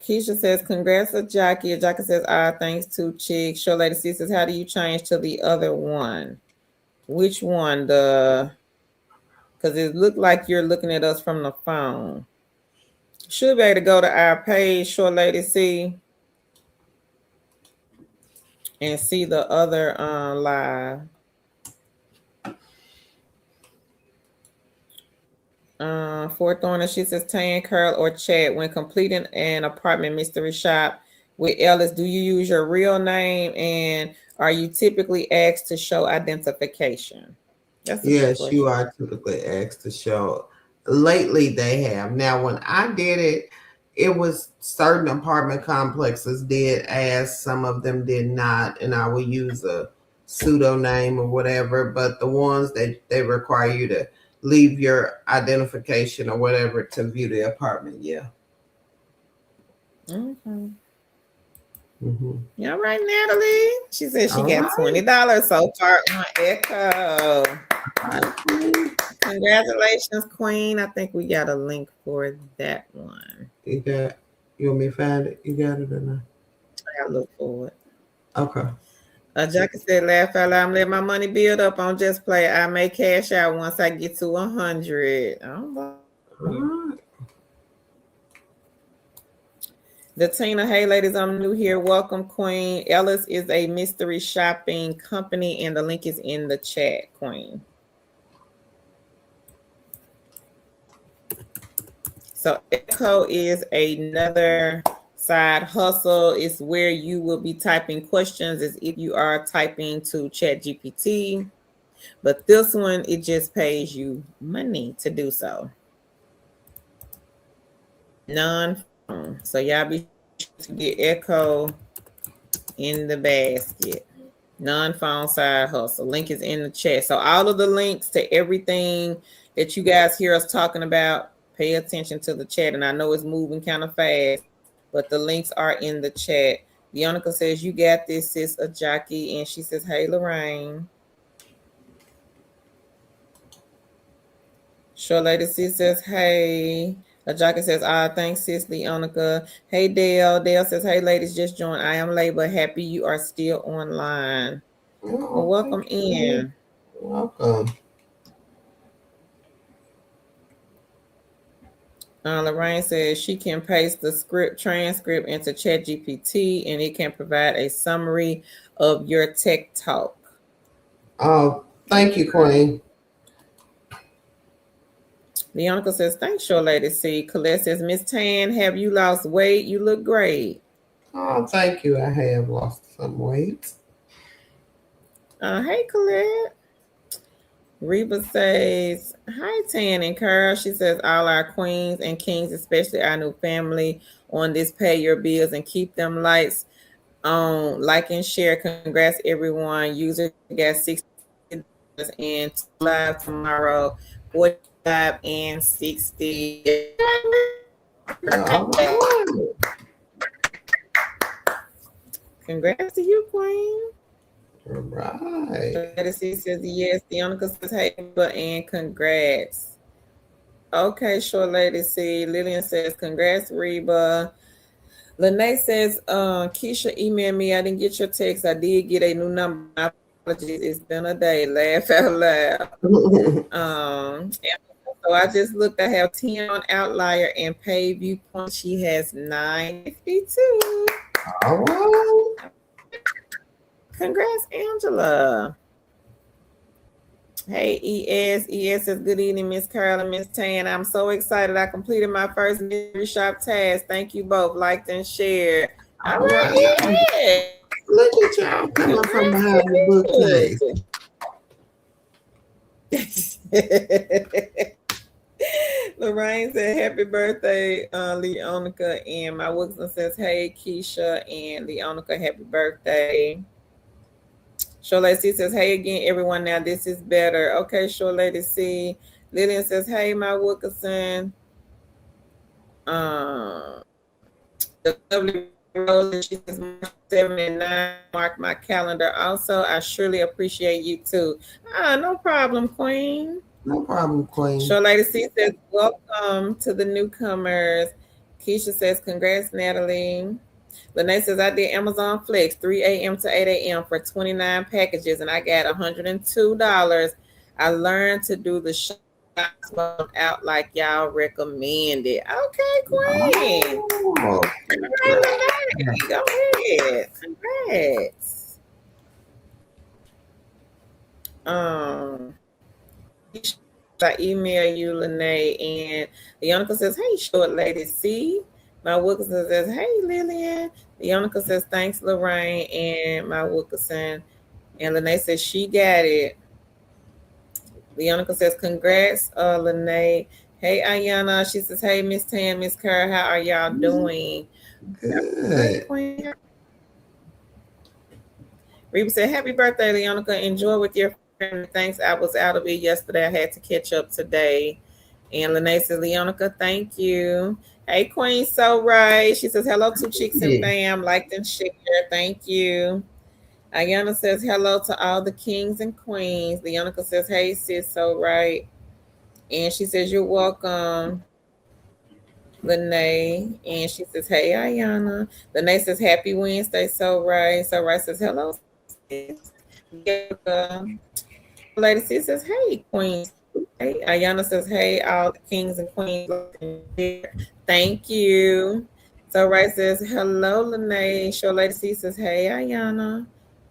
Keisha says, congrats to Jackie. Jackie says, thanks to Chick. Short Lady C says, how do you change to the other one? Which one? Because it looked like you're looking at us from the phone. Should be able to go to our page, Short Lady C, and see the other live. Fourth Thorner, she says, Tan, Curl, or Chat. When completing an apartment mystery shop with Ellis, do you use your real name and are you typically asked to show identification? That's a good Yes, you question. are typically asked to show. Lately, they have. Now, when I did it, it was certain apartment complexes did ask, some of them did not, and I would use a pseudo name or whatever. But the ones that they require you to leave your identification or whatever to view the apartment, yeah. Okay. Mm-hmm. You all right, Natalie? She said she All got right. $20 so far on Echo. All right. Congratulations, Queen. I think we got a link for that one. You got. You want me to find it? You got it or not? I look for it. Okay. Jackie said, laugh out loud. I'm letting my money build up on Just Play. I may cash out once I get to 100. I don't blame you. All right. The Tina, hey ladies, I'm new here. Welcome, Queen. Ellis is a mystery shopping company, and the link is in the chat, Queen. So Echo is another side hustle. It's where you will be typing questions as if you are typing to Chat GPT. But this one, it just pays you money to do so. Non-phone. So y'all be sure to get Echo in the basket. Non-phone side hustle. Link is in the chat. So all of the links to everything that you guys hear us talking about, pay attention to the chat. And I know it's moving kind of fast, but the links are in the chat. Bionica says, you got this, sis, a jockey. And she says, hey, Lorraine. Short Lady sis says, hey. A jockey says, thanks, sis, Leonica. Hey, Dale. Dale says, hey, ladies, just joined. I am late, but happy you are still online. Well, Oh, welcome thank you. in. Welcome. Lorraine says she can paste the script transcript into ChatGPT and it can provide a summary of your tech talk. Oh, thank you, Queen. Leonica says, thanks, Short Lady C. Colette says, Miss Tan, have you lost weight? You look great. Oh, thank you. I have lost some weight. Hey, Colette. Reba says, hi, Tan and Carl. She says, all our queens and kings, especially our new family, on this pay your bills and keep them lights on. Like and share. Congrats, everyone. User got $60 and live tomorrow, 45 and 60. All right. Congrats to you, Queen. All right. Legacy says yes. Deonica says hey, but and congrats. Okay, Short Lady C. Lillian says congrats, Reba. Lene says, Keisha emailed me. I didn't get your text. I did get a new number. My apologies. It's been a day. Laugh out loud. So I just looked. I have 10 on Outlier and Pay Viewpoint. She has 952. All right. Congrats, Angela. Hey, ES. ES says, good evening, Miss Carol and Miss Tan. I'm so excited. I completed my first mystery shop task. Thank you both. Liked and shared. All right. ES. Look at y'all coming from behind the bookcase. Lorraine said, happy birthday, Leonica. And my Wilson says, hey, Keisha and Leonica, happy birthday. Short Lady C says, hey again, everyone. Now this is better. Okay, Short Lady C. Lillian says, hey, my Wilkerson. The lovely Rose, she says, March 7 and 9, mark my calendar. Also, I surely appreciate you too. No problem, Queen. No problem, Queen. Short Lady C says, welcome to the newcomers. Keisha says, congrats, Natalie. Lene says, I did Amazon Flex 3 a.m. to 8 a.m. for 29 packages and I got $102. I learned to do the shots out like y'all recommended. Okay, Queen. Oh, go ahead. Congrats. I email you, Lene, and Leonica says, hey, Short Lady C. My Wilkerson says, hey, Lillian. Leonica says, thanks, Lorraine. And my Wilkerson. And Lene says, she got it. Leonica says, congrats, Lene. Hey, Ayana. She says, hey, Miss Tan, Miss Kerr, how are y'all doing? Good. Reba said, happy birthday, Leonica. Enjoy with your family. Thanks. I was out of it yesterday. I had to catch up today. And Lene says, Leonica, thank you. Hey, Queen, so right. She says, hello to Chicks and Fam. Liked and share. Thank you. Ayana says, hello to all the kings and queens. Leonica says, hey, sis, so right. And she says, you're welcome, Lene. And she says, hey, Ayana. Lene says, happy Wednesday, so right. So right says, hello, sis. Lady sis says, hey, queens. Hey, Ayana says, hey, all the kings and queens. Thank you. So right says, hello, Lene. Short Lady C says, hey, Ayana.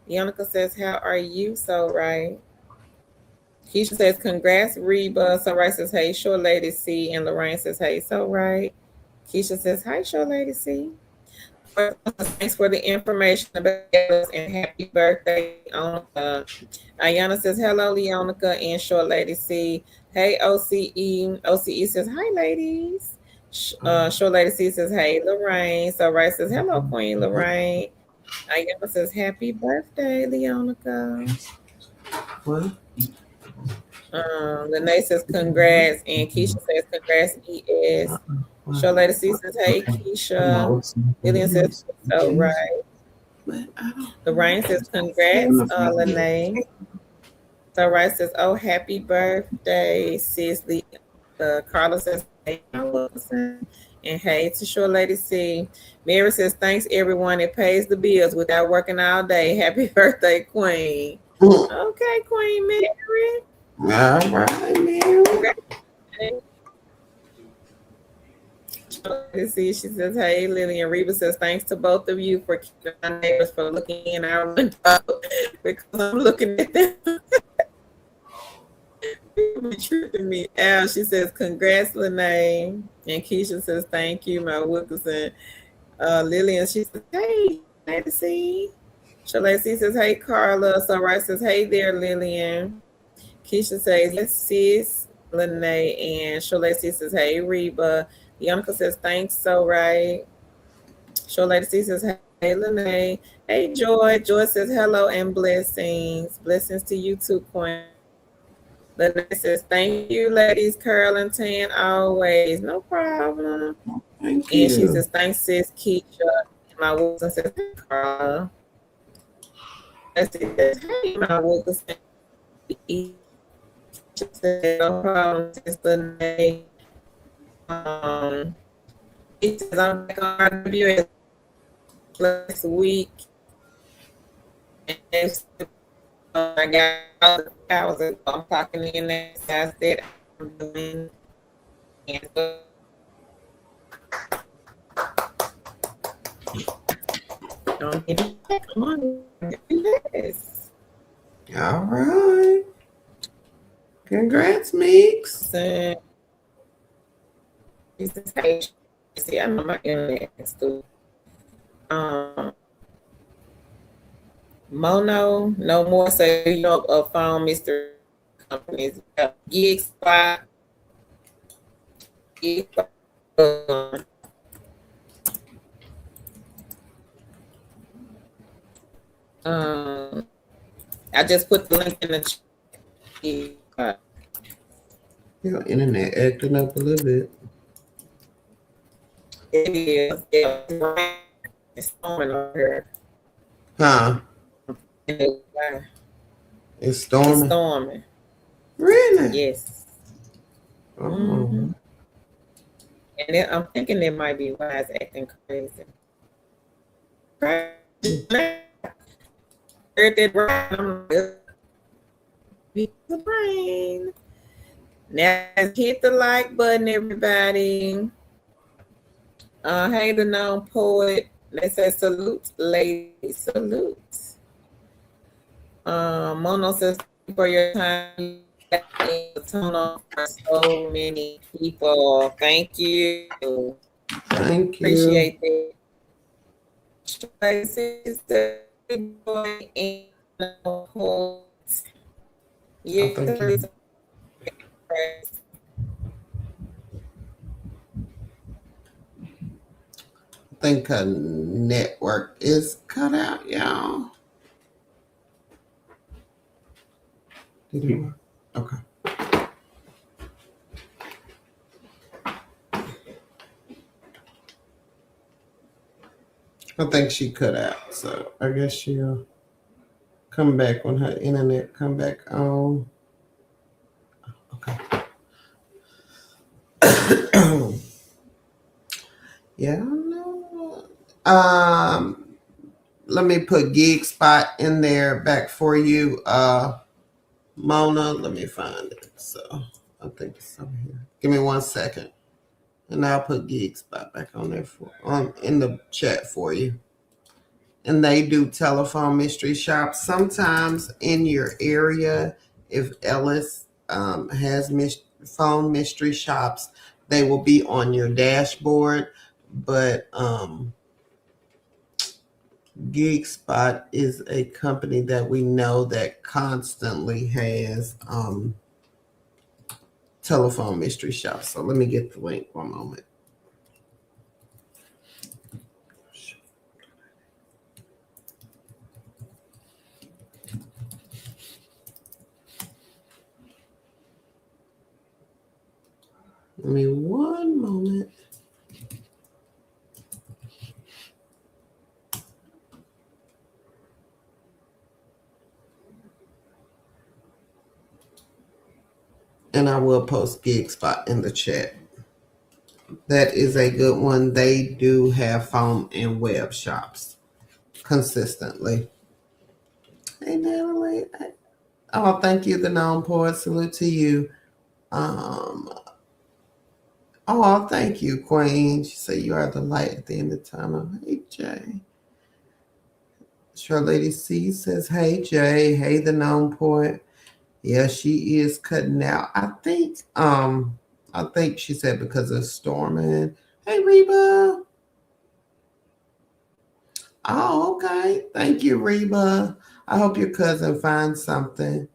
Leonica says, how are you? So right. Keisha says, congrats, Reba. So right says, hey, Short Lady C. And Lorraine says, hey, so right. Keisha says, hi, Short Lady C. Thanks for the information about us and happy birthday, Leonica. Ayana says, hello, Leonica and Short Lady C. Hey, OCE. OCE says, hi, ladies. Short Lady C says, hey, Lorraine. So right says, hello, Queen Lorraine. Ayana says, happy birthday, Leonica. What? Lene says, congrats. And Keisha says, congrats, ES. Short Lady C says, hey, Keisha. Lillian says, so right. Lorraine says, congrats, Lene. So right says, oh, happy birthday, sis. Carla says, hey, Wilson. And hey to Short Lady C. Mary says, thanks, everyone. It pays the bills without working all day. Happy birthday, Queen. Okay, Queen Mary. All right, Mary. See, she says, "Hey, Lillian." Reba says, "Thanks to both of you for keeping my neighbors from looking in our window because I'm looking at them." People be tripping me out. She says, "Congrats, Lene." And Keisha says, "Thank you, my Wilkerson." Lillian, she says, "Hey, Lacey." Shalacey says, "Hey, Carla." So Rice says, "Hey there, Lillian." Keisha says, "Yes, sis." Lene and Shalacey says, "Hey, Reba." Yanka says, "Thanks, so right." Shalacey says, "Hey, Lene." Hey, Joy. Joy says, "Hello and blessings." Blessings to you too, Queen. Lene says, "Thank you, ladies. Curl and tan always. No problem." Thank And she you. says, "Thanks, sis, Keisha." And my Wilson says, "Hey, Carla." Shalacey says, "Hey, my Wilson." Keisha says, "No problem, sis, Lene." Um, he says, "I'm back on RWS last week, and I got all the hours ago. I'm talking in that size that I'm doing, and so don't get me back. Come on, yes." All right. Congrats, Mix. So, he says, "Hey, see, I know my internet is stupid." Um, Mono, no more. So you know, a phone mystery companies, Gig Spot, Gig Spot. Um, I just put the link in the chat. Your internet acting up a little bit. It is. Yeah, it's raining. It's storming over here. Huh? It's It's storming. storming. Really? Yes. Oh. And then I'm thinking it might be why it's acting crazy. Heard that rain. I'm like, it's the rain. Now hit the like button, everybody. Hey, the known poet. They say salute, ladies, salute. Mono says, "Thank you for your time. You tone on for so many people. Thank you. Thank you. Appreciate that." Sister boy and poet. I Yes, think you. I think her network is cut out, y'all. Did it work? Okay. I think she cut out, so I guess she'll come back when her internet come back on. Okay. Yeah, no. Let me put Gig Spot in there back for you. Mona, let me find it. So I think it's over here. Give me 1 second. And I'll put Gig Spot back on there for in the chat for you. And they do telephone mystery shops. Sometimes in your area, if Ellis has phone mystery shops, they will be on your dashboard. But Geek Spot is a company that we know that constantly has telephone mystery shops. So let me get the link 1 moment. Give me 1 moment. And I will post Gig Spot in the chat. That is a good one. They do have phone and web shops consistently. Hey, Natalie. Oh, thank you, the known poet. Salute to you. Um, Oh, thank you, Queen. She said you are the light at the end of the tunnel. Hey, Jay. Sure Lady C says, hey, Jay. Hey, the known poet. Yeah, she is cutting out. I think she said because of storming. Hey, Reba. Oh, okay. Thank you, Reba. I hope your cousin finds something.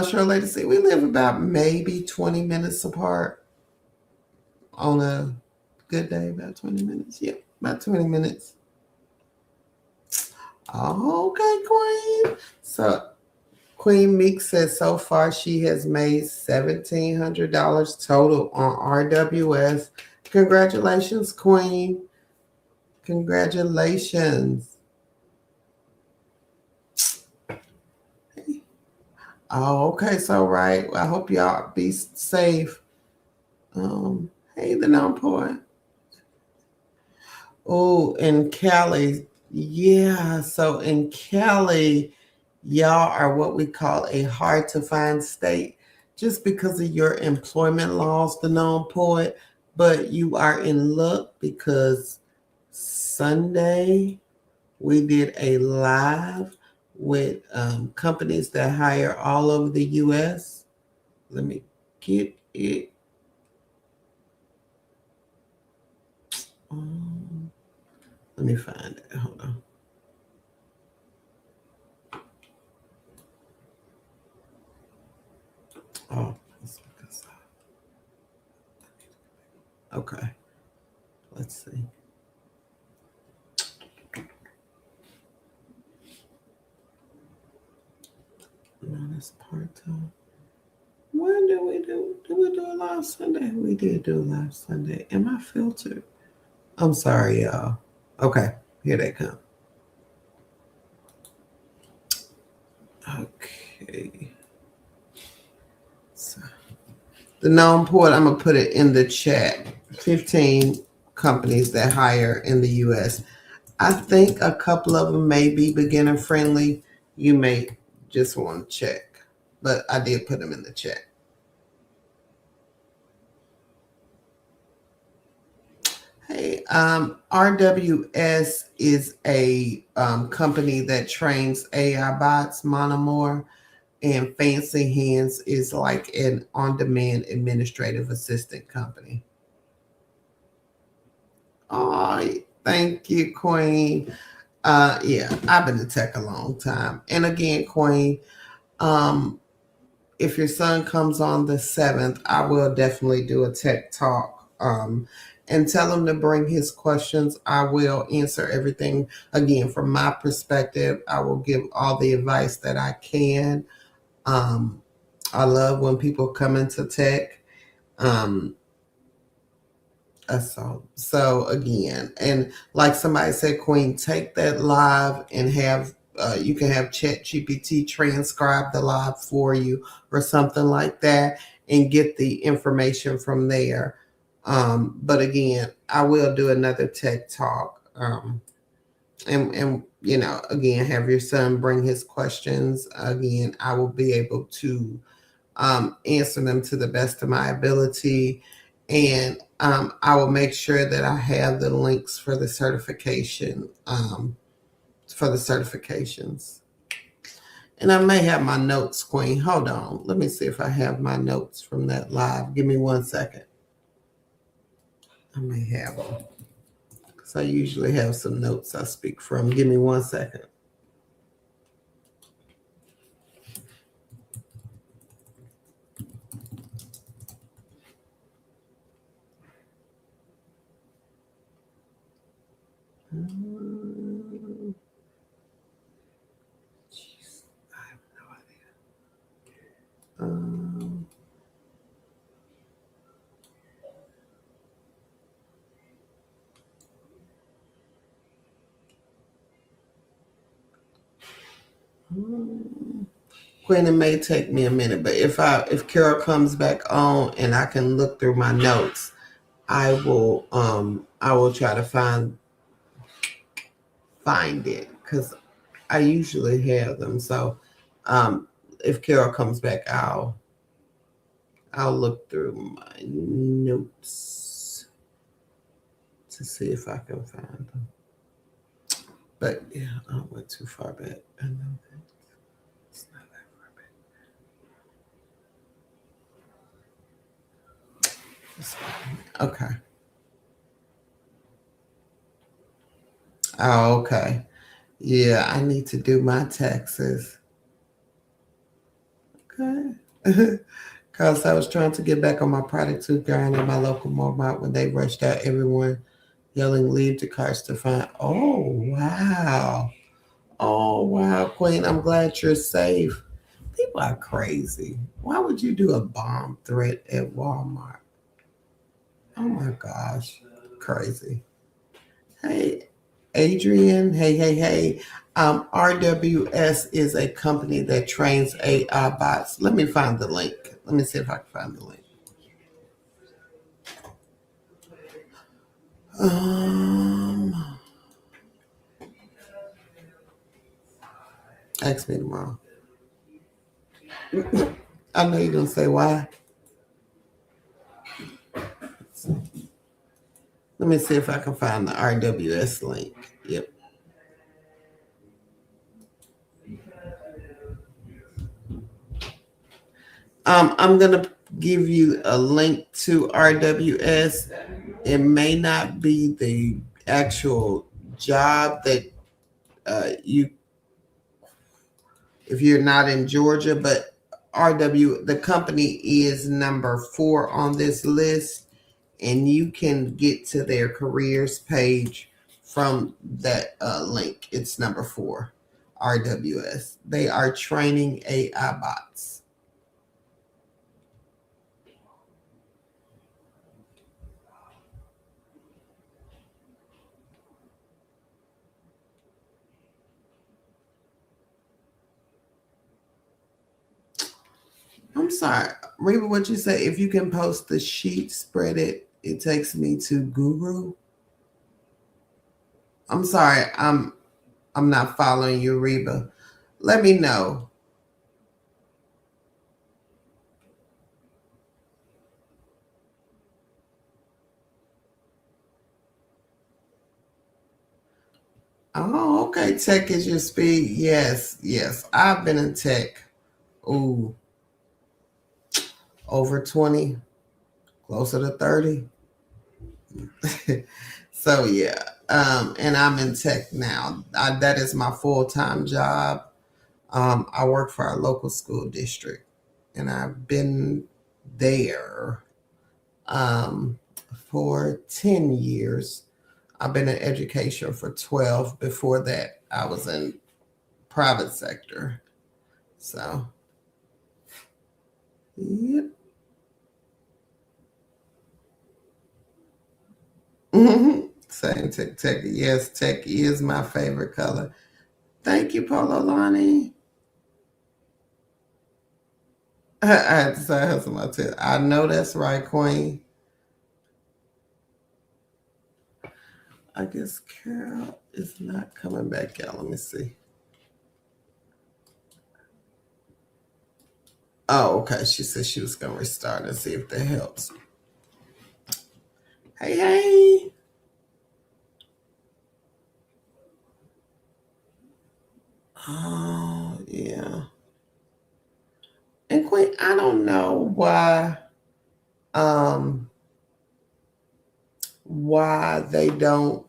Sure, lady, see, we live about maybe 20 minutes apart on a good day, about 20 minutes. Yep, about 20 minutes. Oh, okay, Queen. So, Queen Meek says so far she has made $1,700 total on RWS. Congratulations, Queen. Congratulations. Oh, okay, so right. I hope y'all be safe. Hey, the non poet. Oh, in Cali, yeah. So in Cali, y'all are what we call a hard to find state just because of your employment laws, the non poet. But you are in luck because Sunday we did a live with companies that hire all over the U.S. Let me get it. Um, Let me find it. Hold on. Oh, okay. Let's see. No, that's part time. When did we do? Did we do a live Sunday? We did do a live Sunday. Am I filtered? I'm sorry, y'all. Okay, here they come. Okay. So, the known port, I'm gonna put it in the chat. 15 companies that hire in the U.S. I think a couple of them may be beginner friendly. You may just want to check, but I did put them in the chat. Hey, RWS is a company that trains AI bots, Monomore, and Fancy Hands is like an on demand administrative assistant company. Oh, thank you, Queen. Yeah, I've been in tech a long time. And again, Queen, um, if your son comes on the 7th, I will definitely do a tech talk. And tell him to bring his questions. I will answer everything again from my perspective. I will give all the advice that I can. Um, I love when people come into tech. Um, so again, and like somebody said, Queen, take that live and have you can have Chat GPT transcribe the live for you or something like that, and get the information from there. But again, I will do another tech talk, and again, have your son bring his questions. Again, I will be able to answer them to the best of my ability. And I will make sure that I have the links for the certification, for the certifications. And I may have my notes, Queen. Hold on. Let me see if I have my notes from that live. Give me 1 second. I may have them. Because I usually have some notes I speak from. Give me 1 second. Jeez, I have no idea. Quinn, it may take me a minute, but if Carol comes back on and I can look through my notes, I will try to find it because I usually have them. So if Carol comes back, I'll I'll look through my notes to see if I can find them. But yeah, I went too far back. I know that. It's not that far back. Okay. Oh, okay. Yeah, I need to do my taxes. Okay. Because I was trying to get back on my product tooth grind at my local Walmart when they rushed out everyone yelling, leave the cars to find. Oh, wow. Oh, wow, Queen. I'm glad you're safe. People are crazy. Why would you do a bomb threat at Walmart? Oh my gosh. Crazy. Hey, Adrian. Hey, hey, hey. RWS is a company that trains AI bots. Let me find the link. Let me see if I can find the link. Ask me tomorrow. I know you're gonna say why. Let me see if I can find the RWS link. Yep. I'm gonna give you a link to RWS. It may not be the actual job that you, if you're not in Georgia, but the company is number 4 on this list, and you can get to their careers page from that link. It's number 4, RWS. They are training AI bots. I'm sorry, Reba, what you say? If you can post the sheet, spread it. It takes me to Guru. I'm sorry, I'm not following you, Reba. Let me know. Oh, okay. Tech is your speed. Yes, yes. I've been in tech. Ooh, over 20, closer to 30. So yeah. And I'm in tech now. That is my full-time job. I work for our local school district, and I've been there um, for 10 years. I've been in education for 12. Before that, I was in private sector. So, yep. Same tech. Yes, tech is my favorite color. Thank you, Polo Lonnie. I had to say her some more. I know that's right, Queen. I guess Carol is not coming back out. Let me see. Oh, okay. She said she was going to restart and see if that helps. Hey, hey. Oh, yeah. And Queen, I don't know um why they don't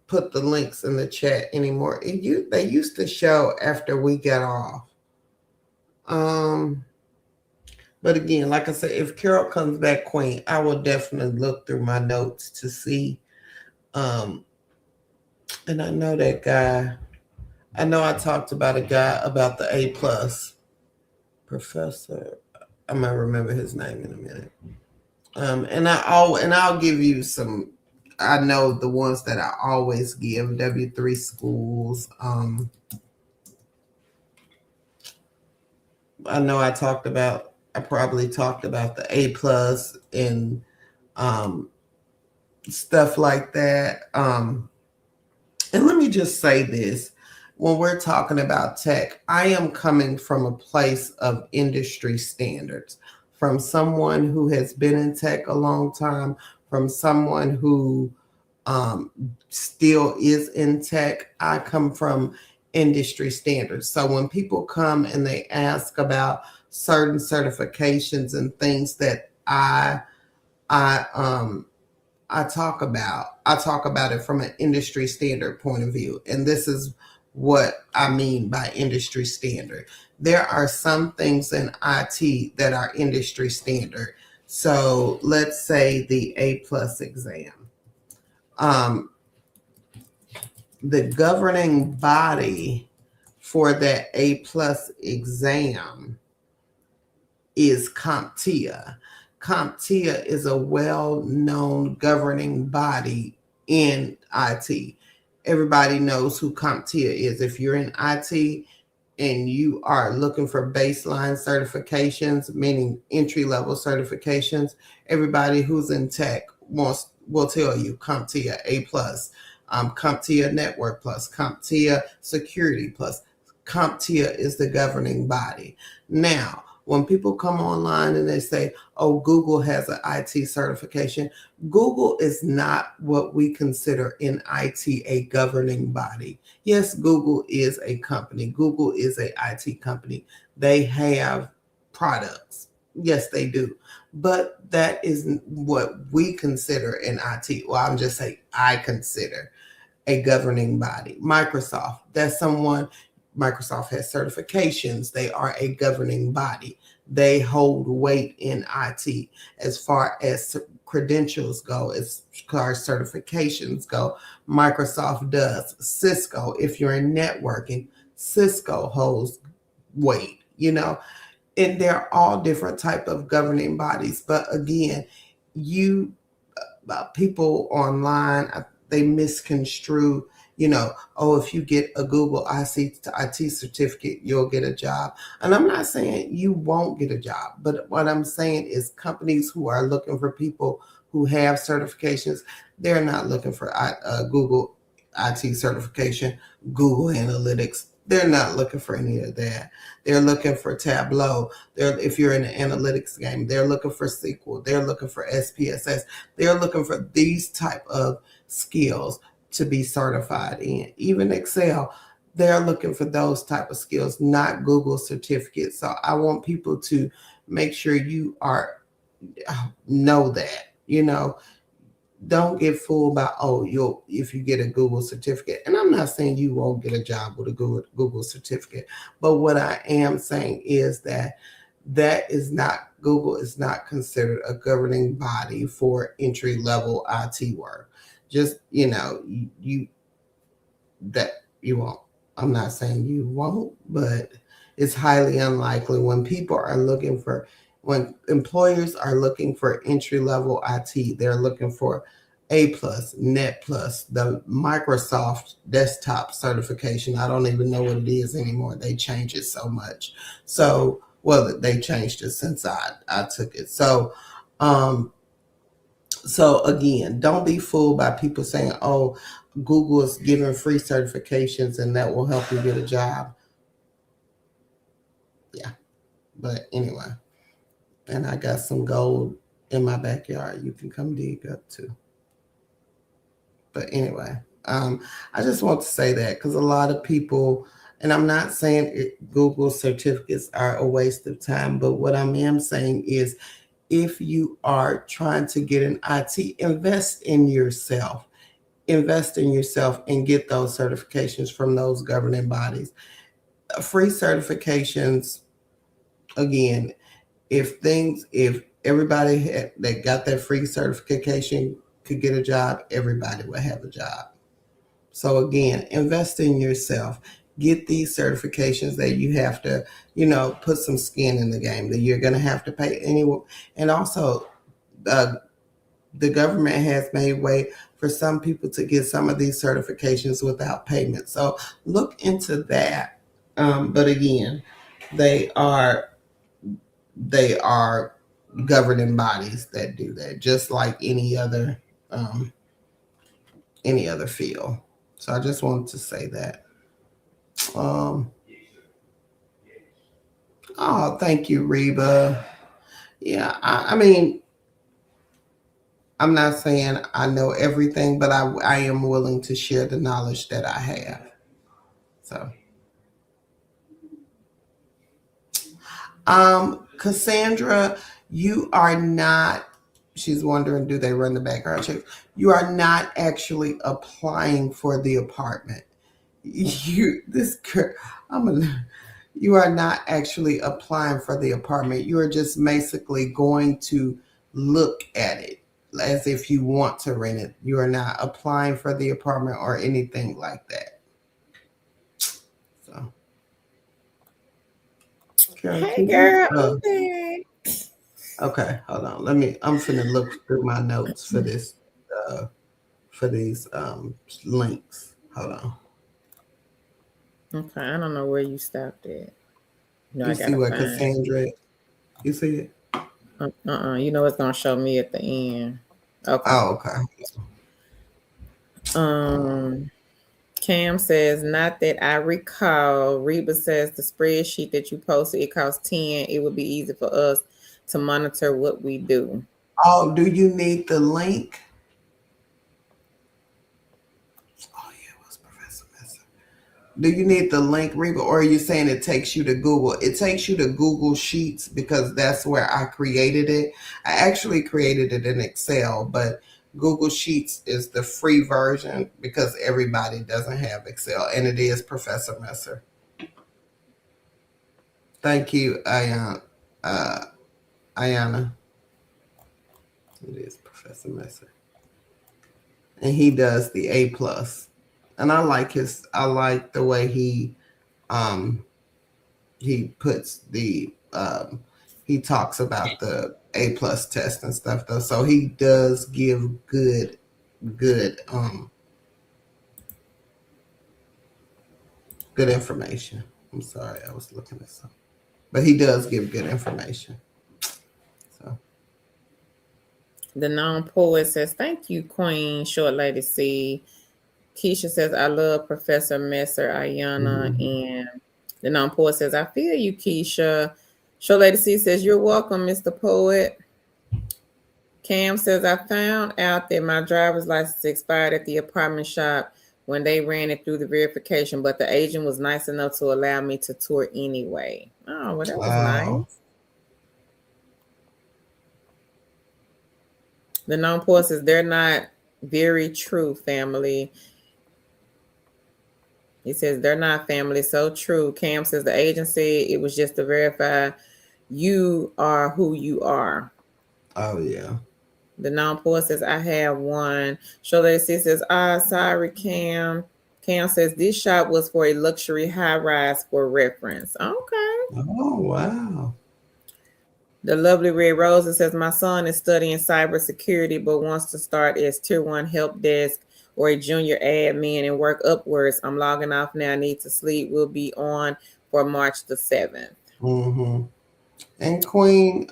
put the links in the chat anymore. They used to show after we got off. Um but again, like I said, if Carol comes back, Queen, I will definitely look through my notes to see. And I know that guy. I know I talked about a guy about the A+ professor. I might remember his name in a minute. I'll give you some. I know the ones that I always give W3 schools. I know I probably talked about the A+ and um, stuff like that. And let me just say this. When we're talking about tech, I am coming from a place of industry standards. from someone who has been in tech a long time, from someone who um, still is in tech. I come from industry standards. So when people come and they ask about certain certifications and things that I I talk about it from an industry standard point of view. And this is what I mean by industry standard. There are some things in IT that are industry standard. So let's say the A plus exam. Um, the governing body for that A plus exam is CompTIA. CompTIA is a well known governing body in IT. Everybody knows who CompTIA is. If you're in IT and you are looking for baseline certifications, meaning entry level certifications, everybody who's in tech will tell you CompTIA A plus, CompTIA Network Plus, CompTIA Security Plus. CompTIA is the governing body. Now, when people come online and they say, oh, Google has an IT certification, Google is not what we consider in IT a governing body. Yes, Google is a company. Google is a IT company. They have products. Yes, they do. But that isn't what we consider in IT. Well, I'm just saying I consider a governing body. Microsoft, that's someone, Microsoft has certifications. They are a governing body. They hold weight in IT as far as credentials go, as far as certifications go. Microsoft does. Cisco, if you're in networking, Cisco holds weight, and they're all different type of governing bodies. But again, you people online, they misconstrue, oh, if you get a Google IT certificate, you'll get a job. And I'm not saying you won't get a job, but what I'm saying is companies who are looking for people who have certifications, they're not looking for Google IT certification, Google Analytics. They're not looking for any of that. They're looking for Tableau. If you're in the analytics game, they're looking for SQL. They're looking for SPSS. They're looking for these type of skills to be certified in. Even Excel, they're looking for those type of skills, not Google certificates. So I want people to make sure you know that, don't get fooled by, oh, if you get a Google certificate. And I'm not saying you won't get a job with a Google certificate, but what I am saying is that Google is not considered a governing body for entry level IT work. Just, you that you won't. I'm not saying you won't, but it's highly unlikely when employers are looking for entry level IT, they're looking for A plus, Net plus, the Microsoft desktop certification. I don't even know what it is anymore. They change it so much. So, well, they changed it since I took it. So again, don't be fooled by people saying, oh, Google is giving free certifications and that will help you get a job. Yeah. But anyway, and I got some gold in my backyard you can come dig up too. But anyway, I just want to say that because a lot of people, and I'm not saying Google certificates are a waste of time, but what I am saying is if you are trying to get an IT, invest in yourself. Invest in yourself and get those certifications from those governing bodies. Free certifications, again, if everybody that got that free certification could get a job, everybody would have a job. So again, invest in yourself. Get these certifications that you have to, put some skin in the game, that you're going to have to pay anyway. And also, the government has made way for some people to get some of these certifications without payment. So look into that. But again, they are governing bodies that do that, just like any other field. So I just wanted to say that. Um, oh, thank you, Reba. Yeah, I mean, I'm not saying I know everything, but I am willing to share the knowledge that I have. So, Cassandra, you are not. She's wondering, do they run the background check? You are not actually applying for the apartment. You this girl, I'm a. You are not actually applying for the apartment. You are just basically going to look at it as if you want to rent it. You are not applying for the apartment or anything like that. So, Carol, Hey, can you? girl, I'm back. Okay, hold on. Let me. I'm finna look through my notes for this. Uh, for these links. Hold on. Okay, I don't know where you stopped at. You know, You I see gotta what find. Cassandra? You see it? You know, it's gonna show me at the end. Okay. Oh, okay. Um, Cam says, not that I recall. Reba says the spreadsheet that you posted, it costs 10. It would be easy for us to monitor what we do. Oh, do you need the link? Oh yeah, it was Professor Messer. Do you need the link, Reba, or are you saying it takes you to Google? It takes you to Google Sheets because that's where I created it. I actually created it in Excel, but Google Sheets is the free version because everybody doesn't have Excel, and it is Professor Messer. Thank you, uh, Ayana. It is Professor Messer, and he does the A plus, and I like his. I like the way um he puts the he talks about the A plus test and stuff though. So he does give good good information. I'm sorry, I was looking at something. But he does give good information. So The known poet says, thank you, Queen. Short Lady C. Keisha says, I love Professor Messer, Ayana. mhm. And the known poet says, I feel you, Keisha. Short Lady C says, you're welcome, Mr. Poet. Cam says, I found out that my driver's license expired at the apartment shop when they ran it through the verification, but the agent was nice enough to allow me to tour anyway. Oh, well, that was Wow. nice. The known poet says, they're not very true, family. He says, they're not family. So true. Cam says, the agent said it was just to verify you are who you are. Oh yeah. The non-poet says, I have one. Shola says, sorry, Cam. Cam says, this shop was for a luxury high rise for reference. Okay. Oh wow. The lovely Red Rose says, my son is studying cybersecurity but wants to start as tier one help desk or a junior admin and work upwards. I'm logging off now. I need to sleep. We'll be on for March the 7th. Mm-hmm. And Queen,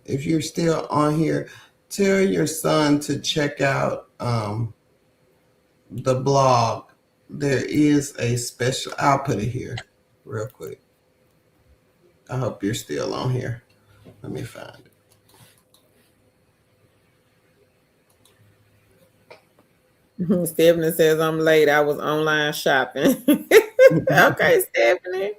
if you're still on here, tell your son to check out the blog. There is a special. I'll put it here real quick. I hope you're still on here. Let me find Stephanie says, I'm late. I was online shopping. it. Okay, Stephanie.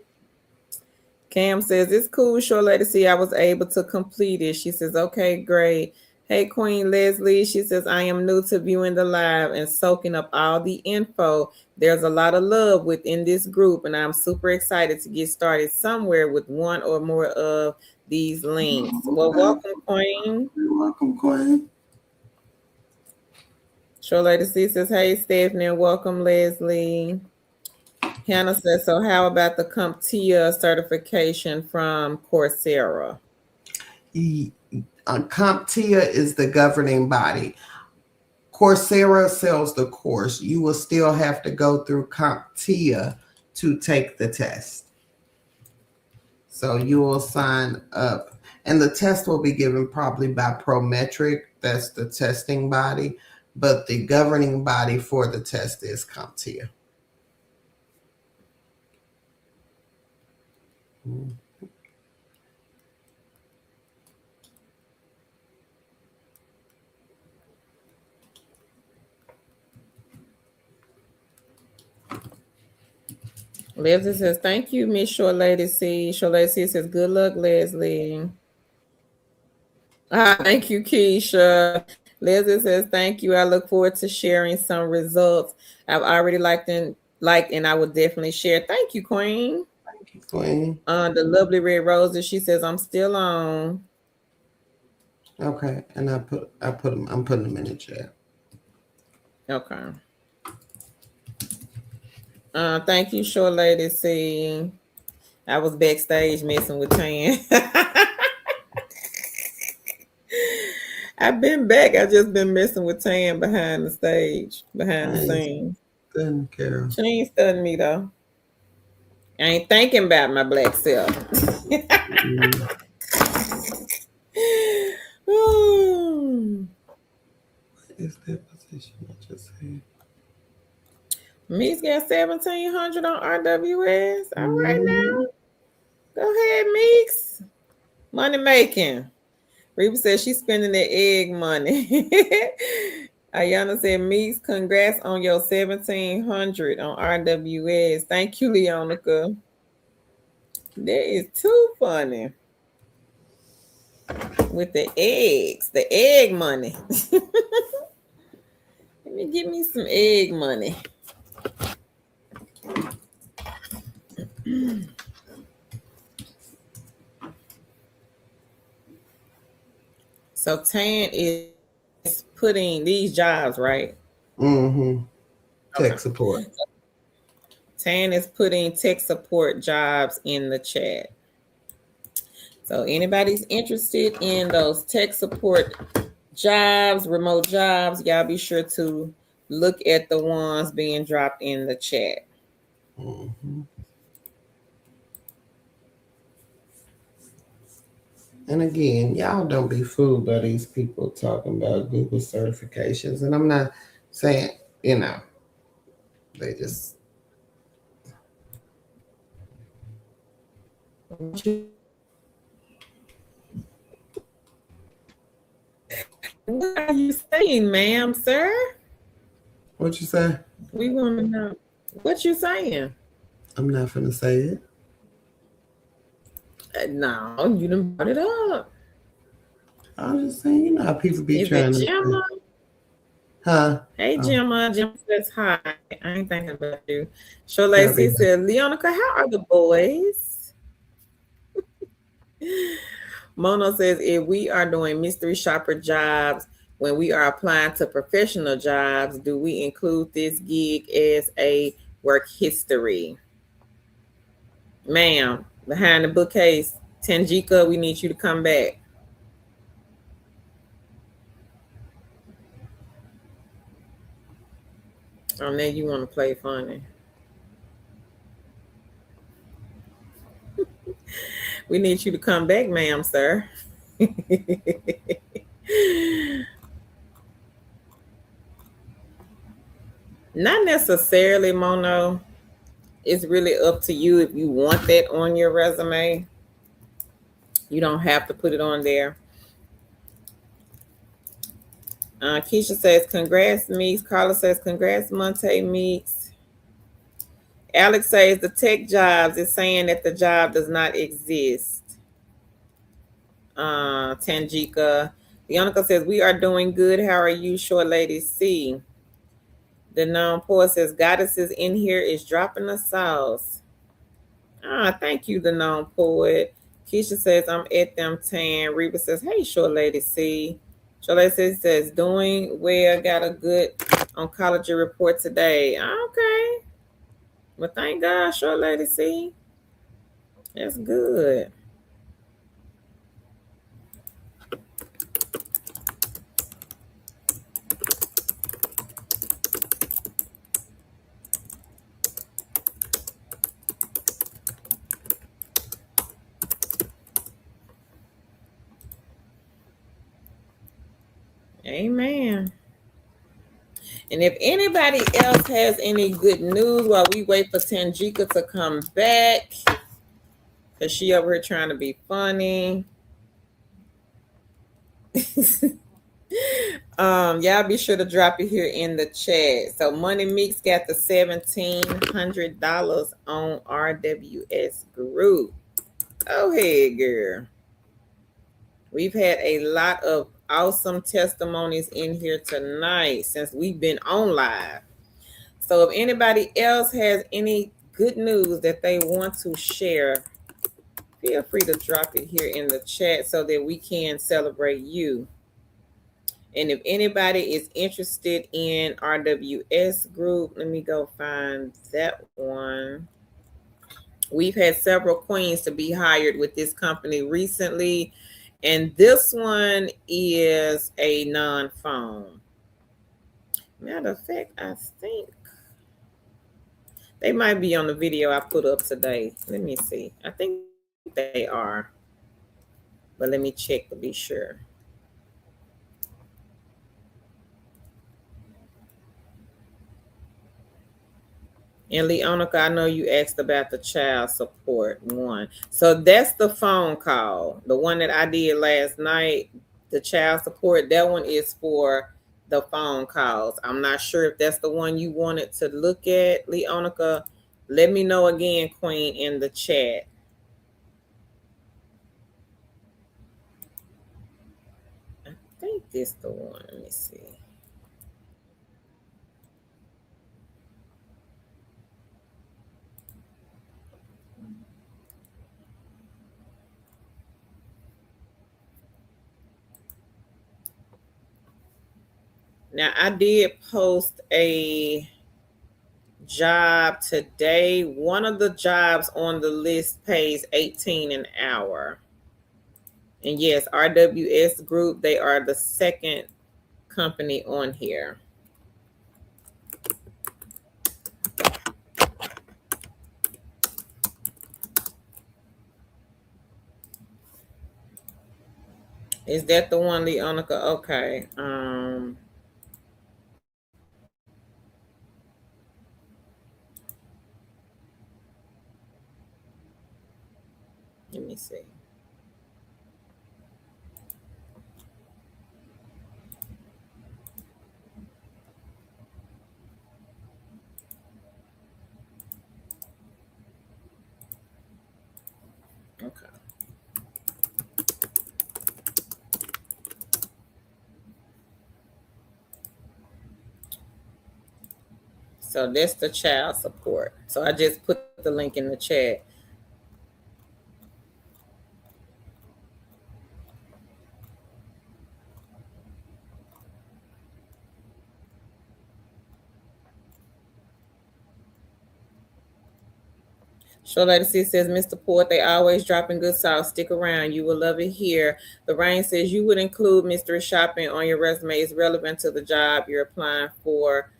Cam says, it's cool, short lady. See, I was able to complete it. She says, okay, great. Hey, Queen Leslie. She says, I am new to viewing the live and soaking up all the info. There's a lot of love within this group, and I'm super excited to get started somewhere with one or more of these links. Well, Okay. welcome, Queen. You're welcome, Queen. Short lady C says, hey, Stephanie, and welcome, Leslie. Hannah says, so how about the CompTIA certification from Coursera? CompTIA is the governing body. Coursera sells the course. You will still have to go through CompTIA to take the test. So you will sign up, and the test will be given probably by Prometric. That's the testing body, but the governing body for the test is CompTIA. Leslie says, thank you, Miss Short Lady C. Short Lady C says, good luck, Leslie. Ah, thank you, Keisha. Leslie says, thank you. I look forward to sharing some results. I've already liked and I will definitely share. Thank you, Queen. Thank you, Queen. The lovely red roses. She says, I'm still on. Okay, and I'm putting them in the chat. Okay. Thank you, Short Lady C. I was backstage messing with Tan. I've been back. I just been messing with Tan behind the stage, behind the I ain't scenes. studying, Carol. She ain't studying me though. I ain't thinking about my black self. Mm, Ooh. what is that position I just said? Meeks got 1,700 on RWS. All right Mm-hmm. now. Go ahead, Meeks. Money making. Reba said she's spending the egg money. Ayana said, Meeks, congrats on your 1,700 on RWS. Thank you, Leonica. That is too funny. With the eggs, the egg money. Let me give me some egg money. So Tan is putting these jobs, right? Mm-hmm. Okay. Tech support. Tan is putting tech support jobs in the chat. So anybody's interested in those tech support jobs, remote jobs, y'all be sure to look at the ones being dropped in the chat. Mm-hmm. And again, y'all don't be fooled by these people talking about Google certifications. And I'm not saying, they just. What are you saying, ma'am, sir? What you say? We want to know what you saying. I'm not finna say it. No, you done brought it up. I was just saying, how people be Is it trying to say, Gemma? huh? Hey, Oh, Gemma. Gemma says hi. I ain't thinking about you. Show I'll be Lacey back. said, Leonica, how are the boys? Mono says, if we are doing mystery shopper jobs when we are applying to professional jobs, do we include this gig as a work history? Ma'am, behind the bookcase, Tanjika, we need you to come back. Oh, now you want to play funny. We need you to come back, ma'am, sir. Not necessarily, Mono. It's really up to you if you want that on your resume. You don't have to put it on there. Keisha says, congrats, Meeks. Carla says, congrats, Monte Meeks. Alex says, the tech jobs is saying that the job does not exist. Tanjika. Leonica says, we are doing good. How are you, short lady C? The known poet says, goddesses in here is dropping the sauce. Thank you, the known poet. Keisha says, I'm at them 10. Reba says, hey, short lady C. Short lady says, doing well, got a good oncology report today. Okay. Well, thank God, short lady C. That's good. Amen. And if anybody else has any good news while we wait for Tanjika to come back, because she over here trying to be funny. Y'all be sure to drop it here in the chat. So Money Mix got the $1,700 on RWS Group. Go ahead, girl. We've had a lot of awesome testimonies in here tonight since we've been on live. So if anybody else has any good news that they want to share, feel free to drop it here in the chat so that we can celebrate you. And if anybody is interested in RWS Group, let me go find that one. We've had several queens to be hired with this company recently, and this one is a non-phone. Matter of fact, I think they might be on the video I put up today. Let me see. I think they are, but let me check to be sure. And Leonica, I know you asked about the child support one. So that's the phone call. The one that I did last night, the child support, that one is for the phone calls. I'm not sure if that's the one you wanted to look at, Leonica. Let me know again, Queen, in the chat. I think this the one. Let me see. Now, I did post a job today. One of the jobs on the list pays 18 an hour. And yes, RWS Group, they are the second company on here. Is that the one, Leonica? Okay. Let me see. Okay. So that's the child support. So I just put the link in the chat. Show Lady C says, Mr. Port, they always dropping good sauce. Stick around. You will love it here. The Rain says, you would include mystery shopping on your resume. It's relevant to the job you're applying for.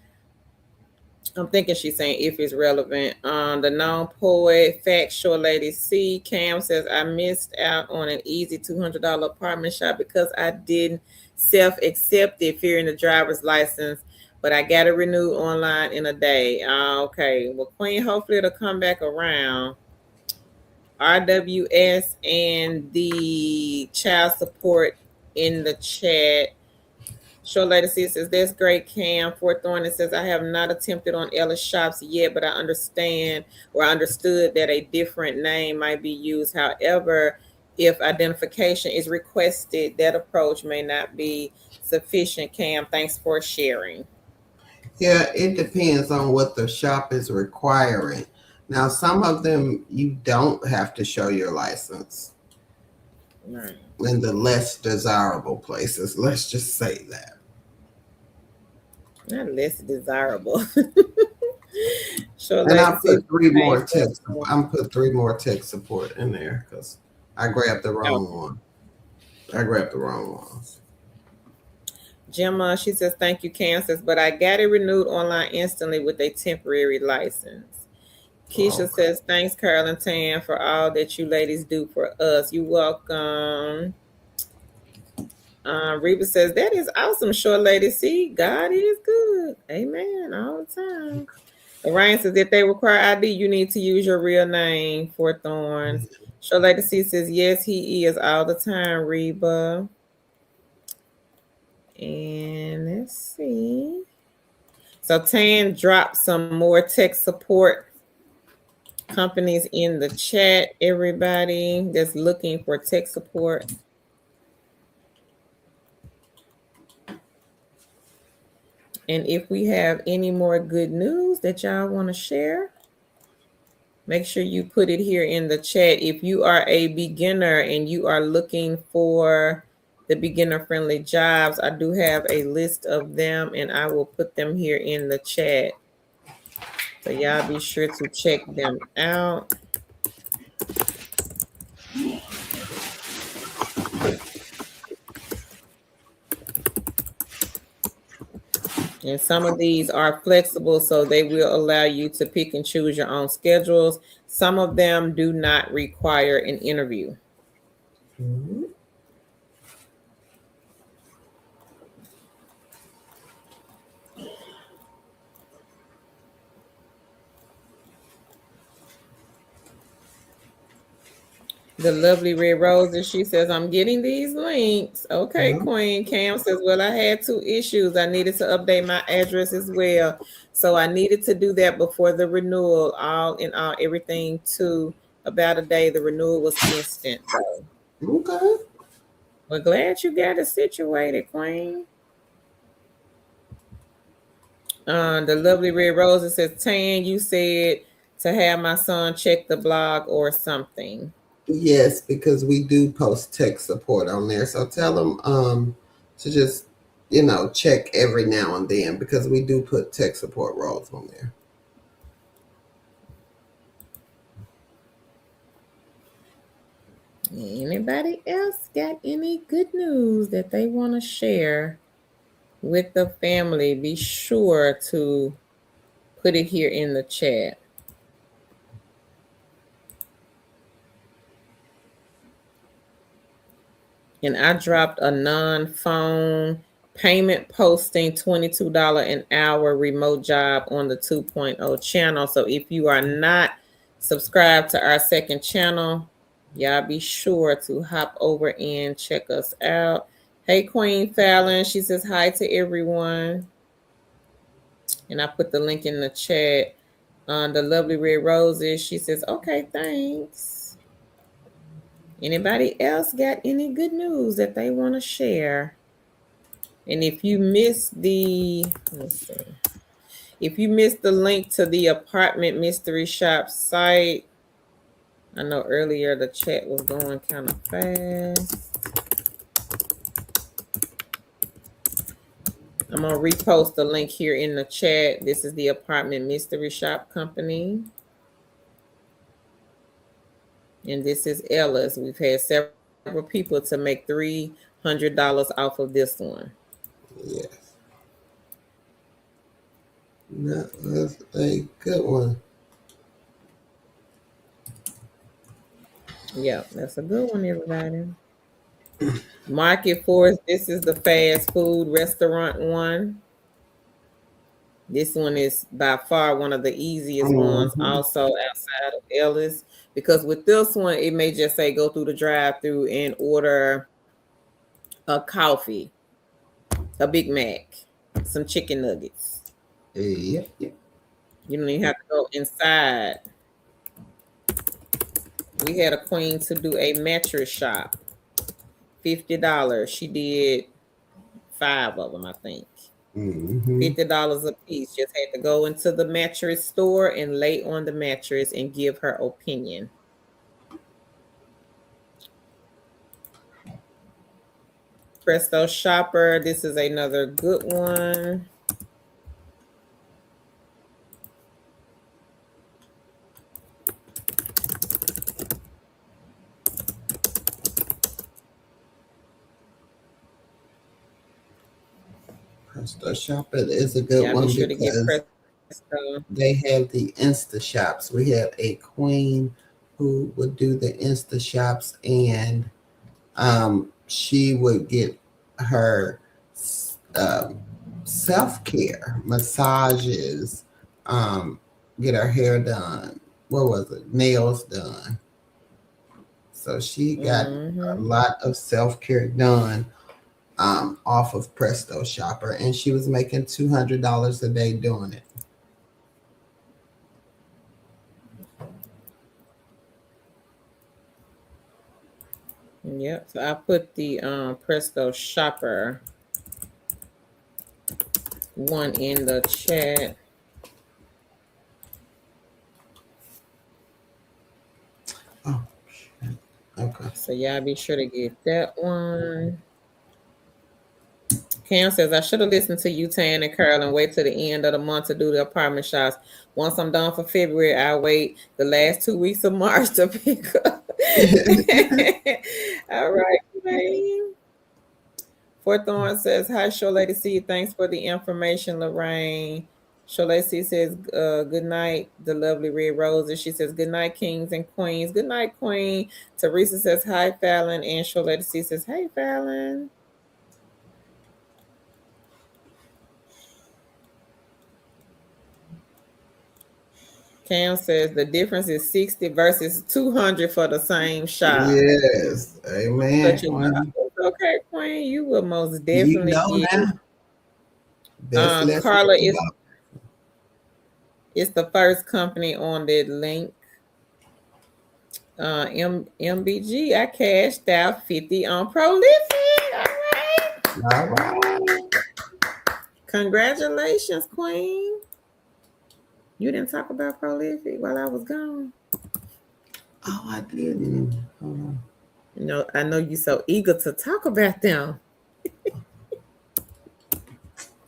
I'm thinking she's saying if it's relevant. The known poet, Factual Lady C. Cam says, I missed out on an easy $200 apartment shop because I didn't self-accept it, fearing the driver's license, but I got it renewed online in a day. Okay. Well, Queen, hopefully it'll come back around. RWS and the child support in the chat. Show Lady C says, that's great, Cam. Fort Thorne says, I have not attempted on Ellis shops yet, but I understand or understood that a different name might be used. However, if identification is requested, that approach may not be sufficient. Cam, thanks for sharing. Yeah, it depends on what the shop is requiring. Now, some of them you don't have to show your license. Right. In the less desirable places, let's just say that. Not less desirable. And I put three more tech. I'm put 3 more tech support in there because I grabbed the wrong one. I grabbed the wrong ones. Gemma, she says, thank you, Kansas, but I got it renewed online instantly with a temporary license. Keisha says, thanks, Carol and Tan, for all that you ladies do for us. You're welcome. Reba says, that is awesome, Short Lady C. God is good. Amen. All the time. Ryan says, if they require ID, you need to use your real name for Thorns. Short Lady C says, yes, he is all the time, Reba. And see. So Tan dropped some more tech support companies in the chat. Everybody that's looking for tech support. And if we have any more good news that y'all want to share, make sure you put it here in the chat. If you are a beginner and you are looking for the beginner friendly jobs, I do have a list of them and I will put them here in the chat. So y'all be sure to check them out. And some of these are flexible, so they will allow you to pick and choose your own schedules. Some of them do not require an interview. Mm-hmm. The lovely red roses, she says, I'm getting these links. Okay, Queen. Cam says, well, I had 2 issues. I needed to update my address as well. So I needed to do that before the renewal. All in all, everything to about a day. The renewal was instant. So Okay. we're glad you got it situated, Queen. The lovely red roses says, Tan, you said to have my son check the blog or something. Yes, because we do post tech support on there. So tell them to just, check every now and then because we do put tech support roles on there. Anybody else got any good news that they want to share with the family? Be sure to put it here in the chat. And I dropped a non-phone payment posting $22 an hour remote job on the 2.0 channel. So if you are not subscribed to our second channel, y'all be sure to hop over and check us out. Hey, Queen Fallon, she says hi to everyone. And I put the link in the chat. The lovely red roses, she says, okay, thanks. Anybody else got any good news that they want to share? And if you missed the, if you missed the link to the apartment mystery shop site, I know earlier the chat was going kind of fast. I'm going to repost the link here in the chat. This is the apartment mystery shop company. And this is Ellis. We've had several people to make $300 off of this one. Yes. That was a good one. Yeah, that's a good one, everybody. Market Force, this is the fast food restaurant one. This one is by far one of the easiest ones, also outside of Ellis. Because with this one, it may just say go through the drive-through and order a coffee, a Big Mac, some chicken nuggets. Yep. You don't even have to go inside. We had a queen to do a mattress shop. $50. She did 5 of them, I think. $50 a piece. Just had to go into the mattress store and lay on the mattress and give her opinion. Presto Shopper, this is another good one. Presto Shopper is a good one Sure because they have the Insta shops. We had a queen who would do the Insta shops, and she would get her self-care massages, get her hair done. What was it? Nails done. So she got a lot of self-care done off of Presto Shopper, and she was making $200 a day doing it. Yep. So I put the Presto Shopper one in the chat. Oh, shit. Okay. So y'all be sure to get that one. Cam says, I should have listened to you, Tan and Carol, and wait till the end of the month to do the apartment shots. Once I'm done for February, I'll wait the last 2 weeks of March to pick up. All right, man. Forthorn says, hi, Show Lady C. Thanks for the information, Lorraine. Show Lady C says, good night, the lovely Red Roses. She says, good night, kings and queens. Good night, queen. Teresa says, hi, Fallon. And Show Lady C says, hey, Fallon. Cam says the difference is 60 versus 200 for the same shot. Yes, amen. Okay, Queen, you will most You definitely know get now. Best lesson Carla is the first company on that link. MBG, I cashed out 50 on Prolific. All right. All right. Congratulations, Queen. You didn't talk about Prolific while I was gone. Oh, I didn't. Hold on. You know, I know you're so eager to talk about them.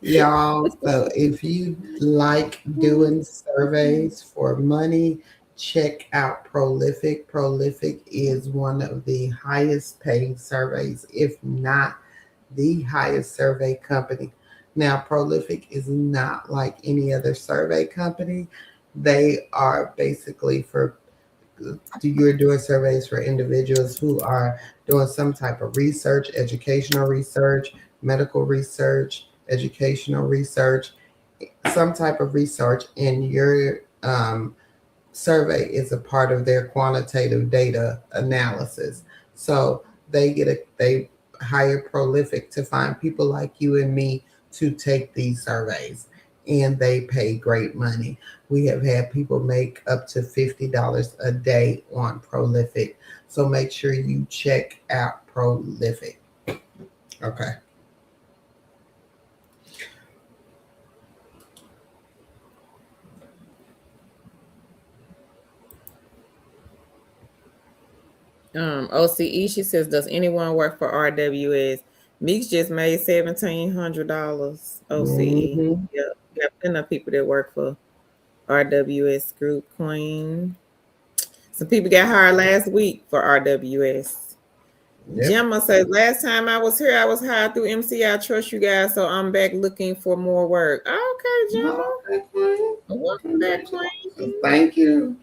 Y'all, so if you like doing surveys for money, check out Prolific. Prolific is one of the highest paying surveys, if not the highest survey company. Now, Prolific is not like any other survey company. They are basically you're doing surveys for individuals who are doing some type of research, educational research, medical research, educational research, some type of research, and your survey is a part of their quantitative data analysis. So they hire Prolific to find people like you and me to take these surveys, and they pay great money. We have had people make up to $50 a day on Prolific. So make sure you check out Prolific. Okay. OCE, she says, does anyone work for RWS? Meeks just made $1,700. OCE. Mm-hmm. Yep. Got plenty of people that work for RWS Group. Queen. Some people got hired last week for RWS. Yep. Gemma says, last time I was here, I was hired through MC. I trust you guys, so I'm back looking for more work. Okay, Gemma. Okay, Queen. Welcome back, Queen. Thank you.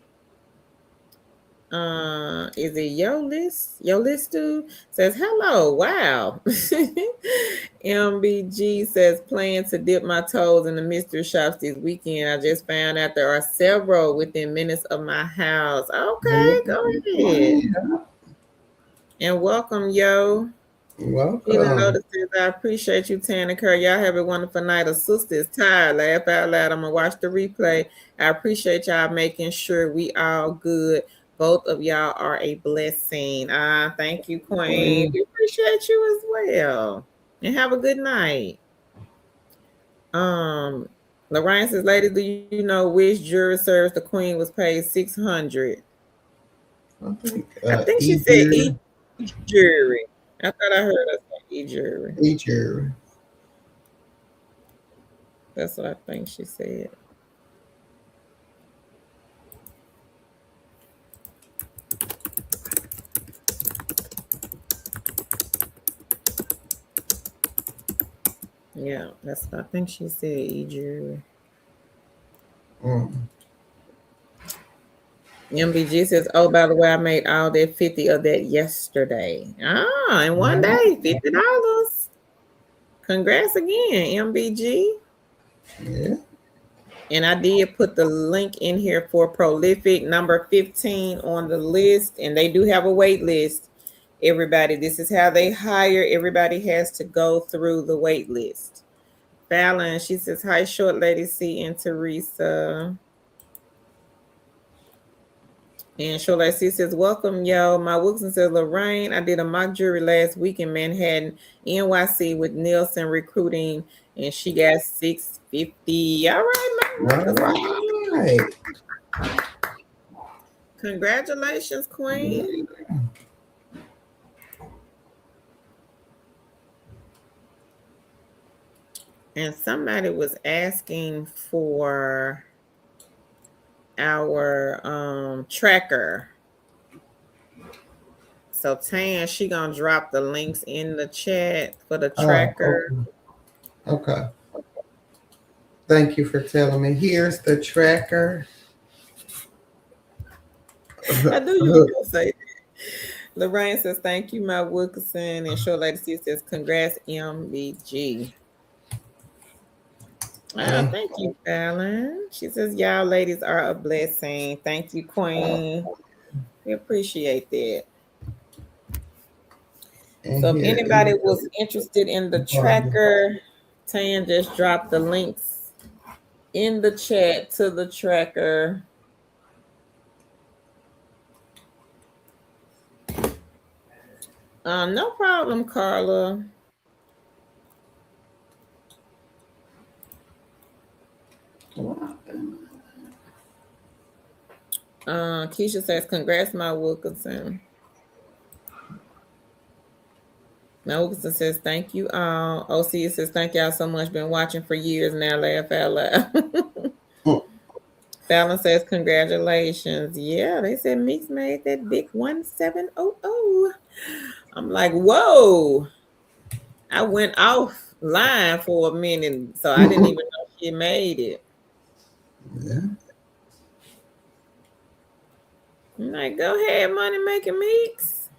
Is it Yo list dude says hello. Wow. MBG says plan to dip my toes in the mystery shops this weekend. I just found out there are several within minutes of my house. Okay, go ahead. And welcome, Yo. Welcome. Notices, I appreciate you, Tanner Kerr. Y'all have a wonderful night. A sister is tired. Laugh out loud. I'm gonna watch the replay. I appreciate y'all making sure we all good. Both of y'all are a blessing. Thank you, Queen. We appreciate you as well. And have a good night. Lorraine says, ladies, do you know which jury service the Queen was paid $600? I think she said each jury. I thought I heard her say e-jury. E-jury. That's what I think she said. Yeah, that's what I think she said, e-jury. MBG says, oh, by the way, I made all that 50 of that yesterday. In one day, $50. Congrats again, MBG. Yeah. And I did put the link in here for Prolific, number 15 on the list. And they do have a wait list. everybody. This is how they hire. Everybody has to go through the wait list. Fallon, she says, hi, short lady C and Teresa. And Short Lady C says, welcome, yo. My Wilson says, Lorraine, I did a mock jury last week in Manhattan, NYC with Nielsen Recruiting, and she got 650. All right, my Wilson. All right. Congratulations, Queen. And somebody was asking for our tracker. So Tan, she gonna drop the links in the chat for the tracker. Okay. Thank you for telling me. Here's the tracker. I knew you were gonna say that. Lorraine says, thank you, my Wilkerson. And Short Lady C says, congrats, MBG. Thank you, Fallon. She says, y'all ladies are a blessing. Thank you, Queen. We appreciate that. So if anybody was interested in the tracker, Tan just dropped the links in the chat to the tracker. No problem, Carla. Keisha says, congrats, my Wilkinson. My Wilkinson says, thank you all. OC says, thank y'all so much. Been watching for years now. Laugh out loud. Fallon says, congratulations. Yeah, they said Meeks made that big 1700. I'm like, whoa. I went offline for a minute, so I didn't even know she made it. Yeah. I'm like, go ahead, money making Meeks.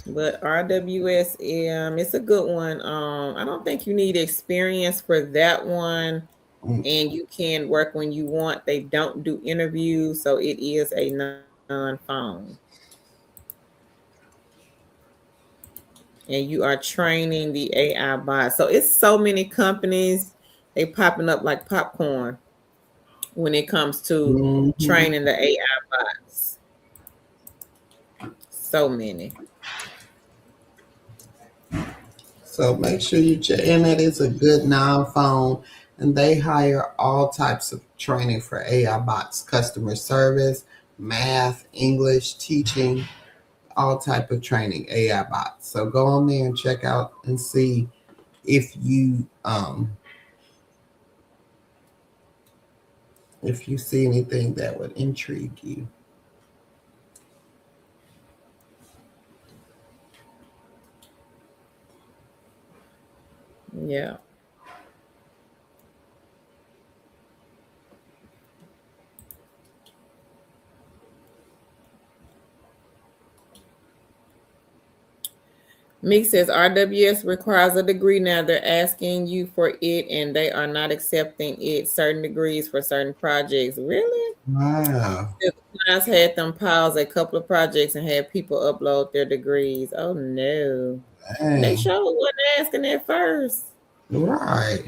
But RWS, it's a good one. I don't think you need experience for that one, and you can work when you want. They don't do interviews, so it is a non-phone. And you are training the AI bot. So it's so many companies, they popping up like popcorn when it comes to training the AI bots. So many. So make sure you check, and that is a good non-phone, and they hire all types of training for AI bots, customer service, math, English, teaching, all type of training, AI bots. So go on there and check out and see if you see anything that would intrigue you. Yeah. Meek says RWS requires a degree now. They're asking you for it, and they are not accepting it. Certain degrees for certain projects. Really? Wow. The clients had them pause a couple of projects and had people upload their degrees. Oh no! Dang. They sure wasn't asking at first. Right.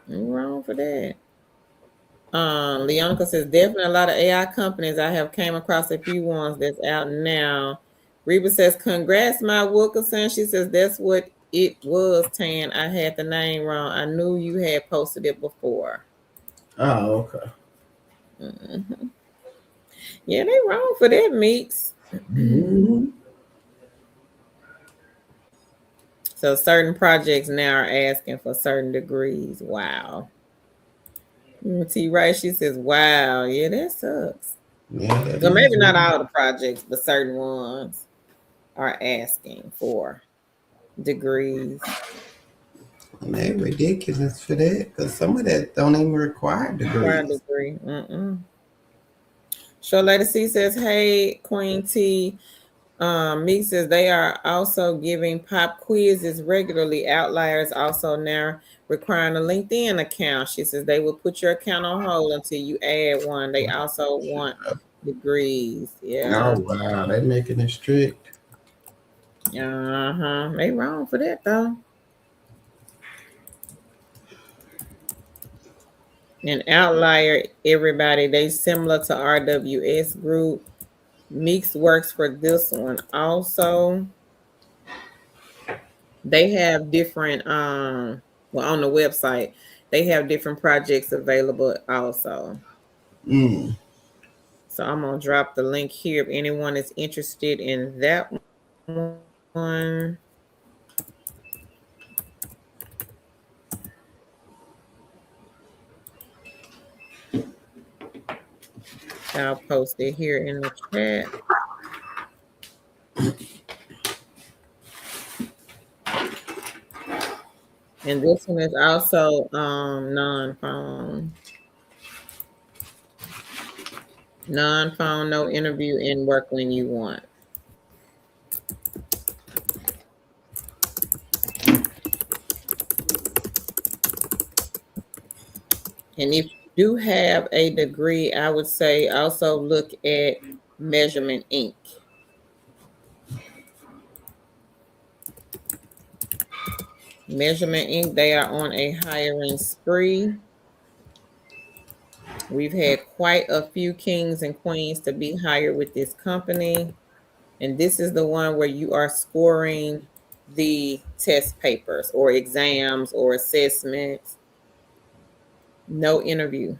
Nothing wrong for that. Leonica says definitely a lot of AI companies. I have came across a few ones that's out now. Reba says, congrats, my Wilkerson. She says, that's what it was, Tan. I had the name wrong. I knew you had posted it before. Oh, okay. Mm-hmm. Yeah, they wrong for that, Meeks. So certain projects now are asking for certain degrees. Wow. T. Right, she says, wow. Yeah, that sucks. Yeah, So maybe not all the projects, but certain ones are asking for degrees. And they're ridiculous for that, because some of that don't even require degrees. Short Lady C says, hey, Queen T, Meek says they are also giving pop quizzes regularly. Outliers also now requiring a LinkedIn account. She says they will put your account on hold until you add one. They also want degrees. Yeah. Oh wow, they making it strict. They wrong for that though. An outlier, everybody, they similar to RWS group. Meeks works for this one also. They have different well, on the website, they have different projects available also. Mm. So I'm gonna drop the link here if anyone is interested in that one. I'll post it here in the chat. And this one is also non-phone. Non-phone, no interview, and work when you want. And if you do have a degree, I would say also look at Measurement Inc. Measurement Inc., they are on a hiring spree. We've had quite a few kings and queens to be hired with this company. And this is the one where you are scoring the test papers or exams or assessments. No interview.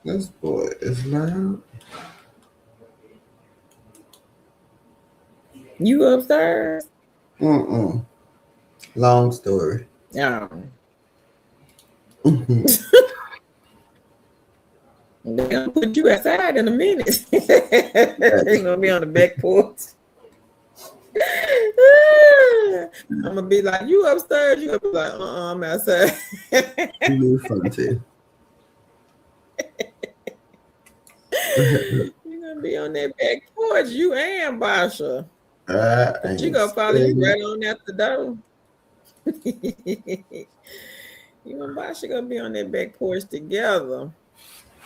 This boy is loud. You upstairs? Long story. Oh. They're gonna put you outside in a minute. You're gonna be on the back porch. I'm gonna be like, you upstairs? You're gonna be like, I'm outside. You fun too. You're gonna be on that back porch. You and Basha. She gonna follow saying you right on out the door. You and Basha gonna be on that back porch together.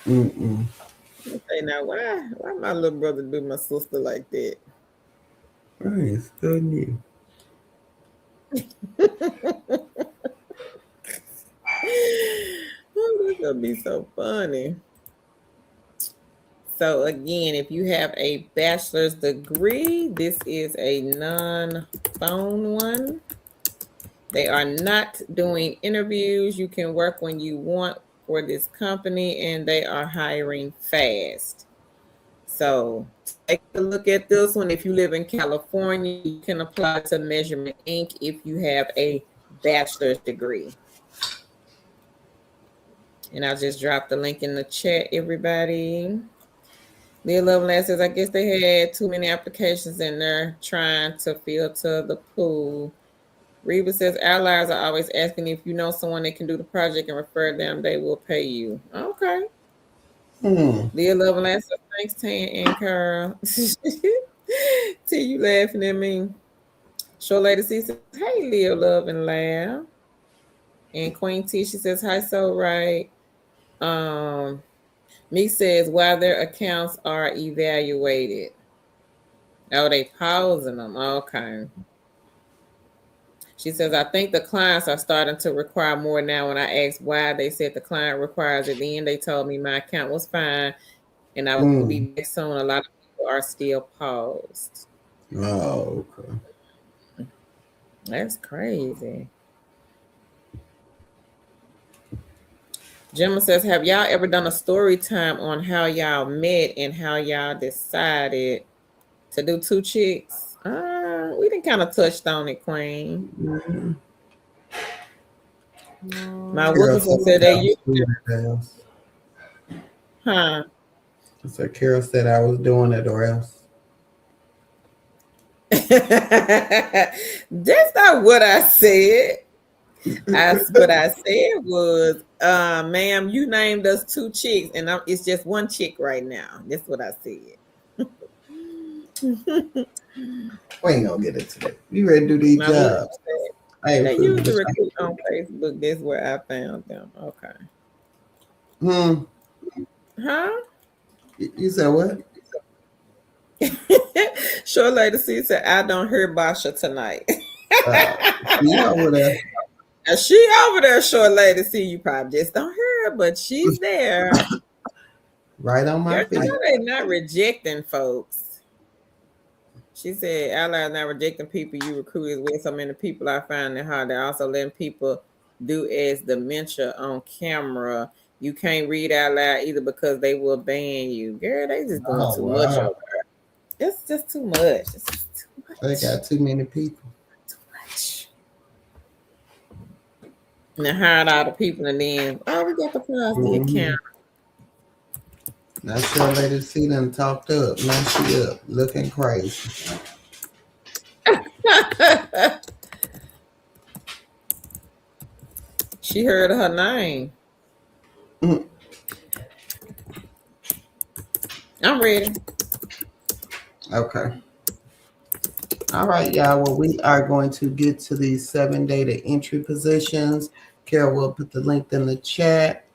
Say now, why my little brother do my sister like that? I ain't studying you. Oh, this gonna be so funny. So again, if you have a bachelor's degree, this is a non-phone one. They are not doing interviews. You can work when you want for this company, and they are hiring fast. So take a look at this one. If you live in California, you can apply to Measurement Inc. if you have a bachelor's degree. And I'll just drop the link in the chat, everybody. Leah Loveland says, I guess they had too many applications and they're trying to filter the pool. Reba says, outliers are always asking if you know someone that can do the project and refer them, they will pay you. Okay. Leah Loveland says, thanks, Tan and Carl. See you laughing at me. Show Lady C says, hey, Leah Love and Laugh. And Queen T, she says, hi, so right. Me says, while their accounts are evaluated. Oh, they pausing them. Okay. She says, I think the clients are starting to require more now. When I asked why, they said the client requires it. Then they told me my account was fine and I will be back soon. A lot of people are still paused. Oh, okay. That's crazy. Gemma says, have y'all ever done a story time on how y'all met and how y'all decided to do two chicks? We didn't kind of touched on it, Queen. My Wilkinson said they used to. Huh? So Carol said I was doing it or else. That's not what I said. What I said was, ma'am, you named us two chicks, and it's just one chick right now. That's what I said. We ain't gonna get into that. You ready to do these Now look, jobs? I ain't they fooling usually with recruit on Facebook. That's where I found them. Okay. you. Huh? You said what? Short lady C said, I don't hear Basha tonight. Uh, you over there, Now she over there, short lady C. You probably just don't hear her, but she's there. right on my Girl, you feet. know they not rejecting folks. She said, Outlier not rejecting people you recruited with. So many people I find it hard. They're also letting people do as dementia on camera. You can't read out loud either because they will ban you. Girl, they just doing Oh too much wow, over there. It's just too much. It's just too they much. got too many people. Too much. And they hired all the people and then, oh, we got to pause the Mm-hmm. account. Not sure lady see them talked up. Now she up, looking crazy. She heard her name. Mm, I'm ready. okay. All right, y'all. Well, we are going to get to these 7 data entry positions. Carol will put the link in the chat.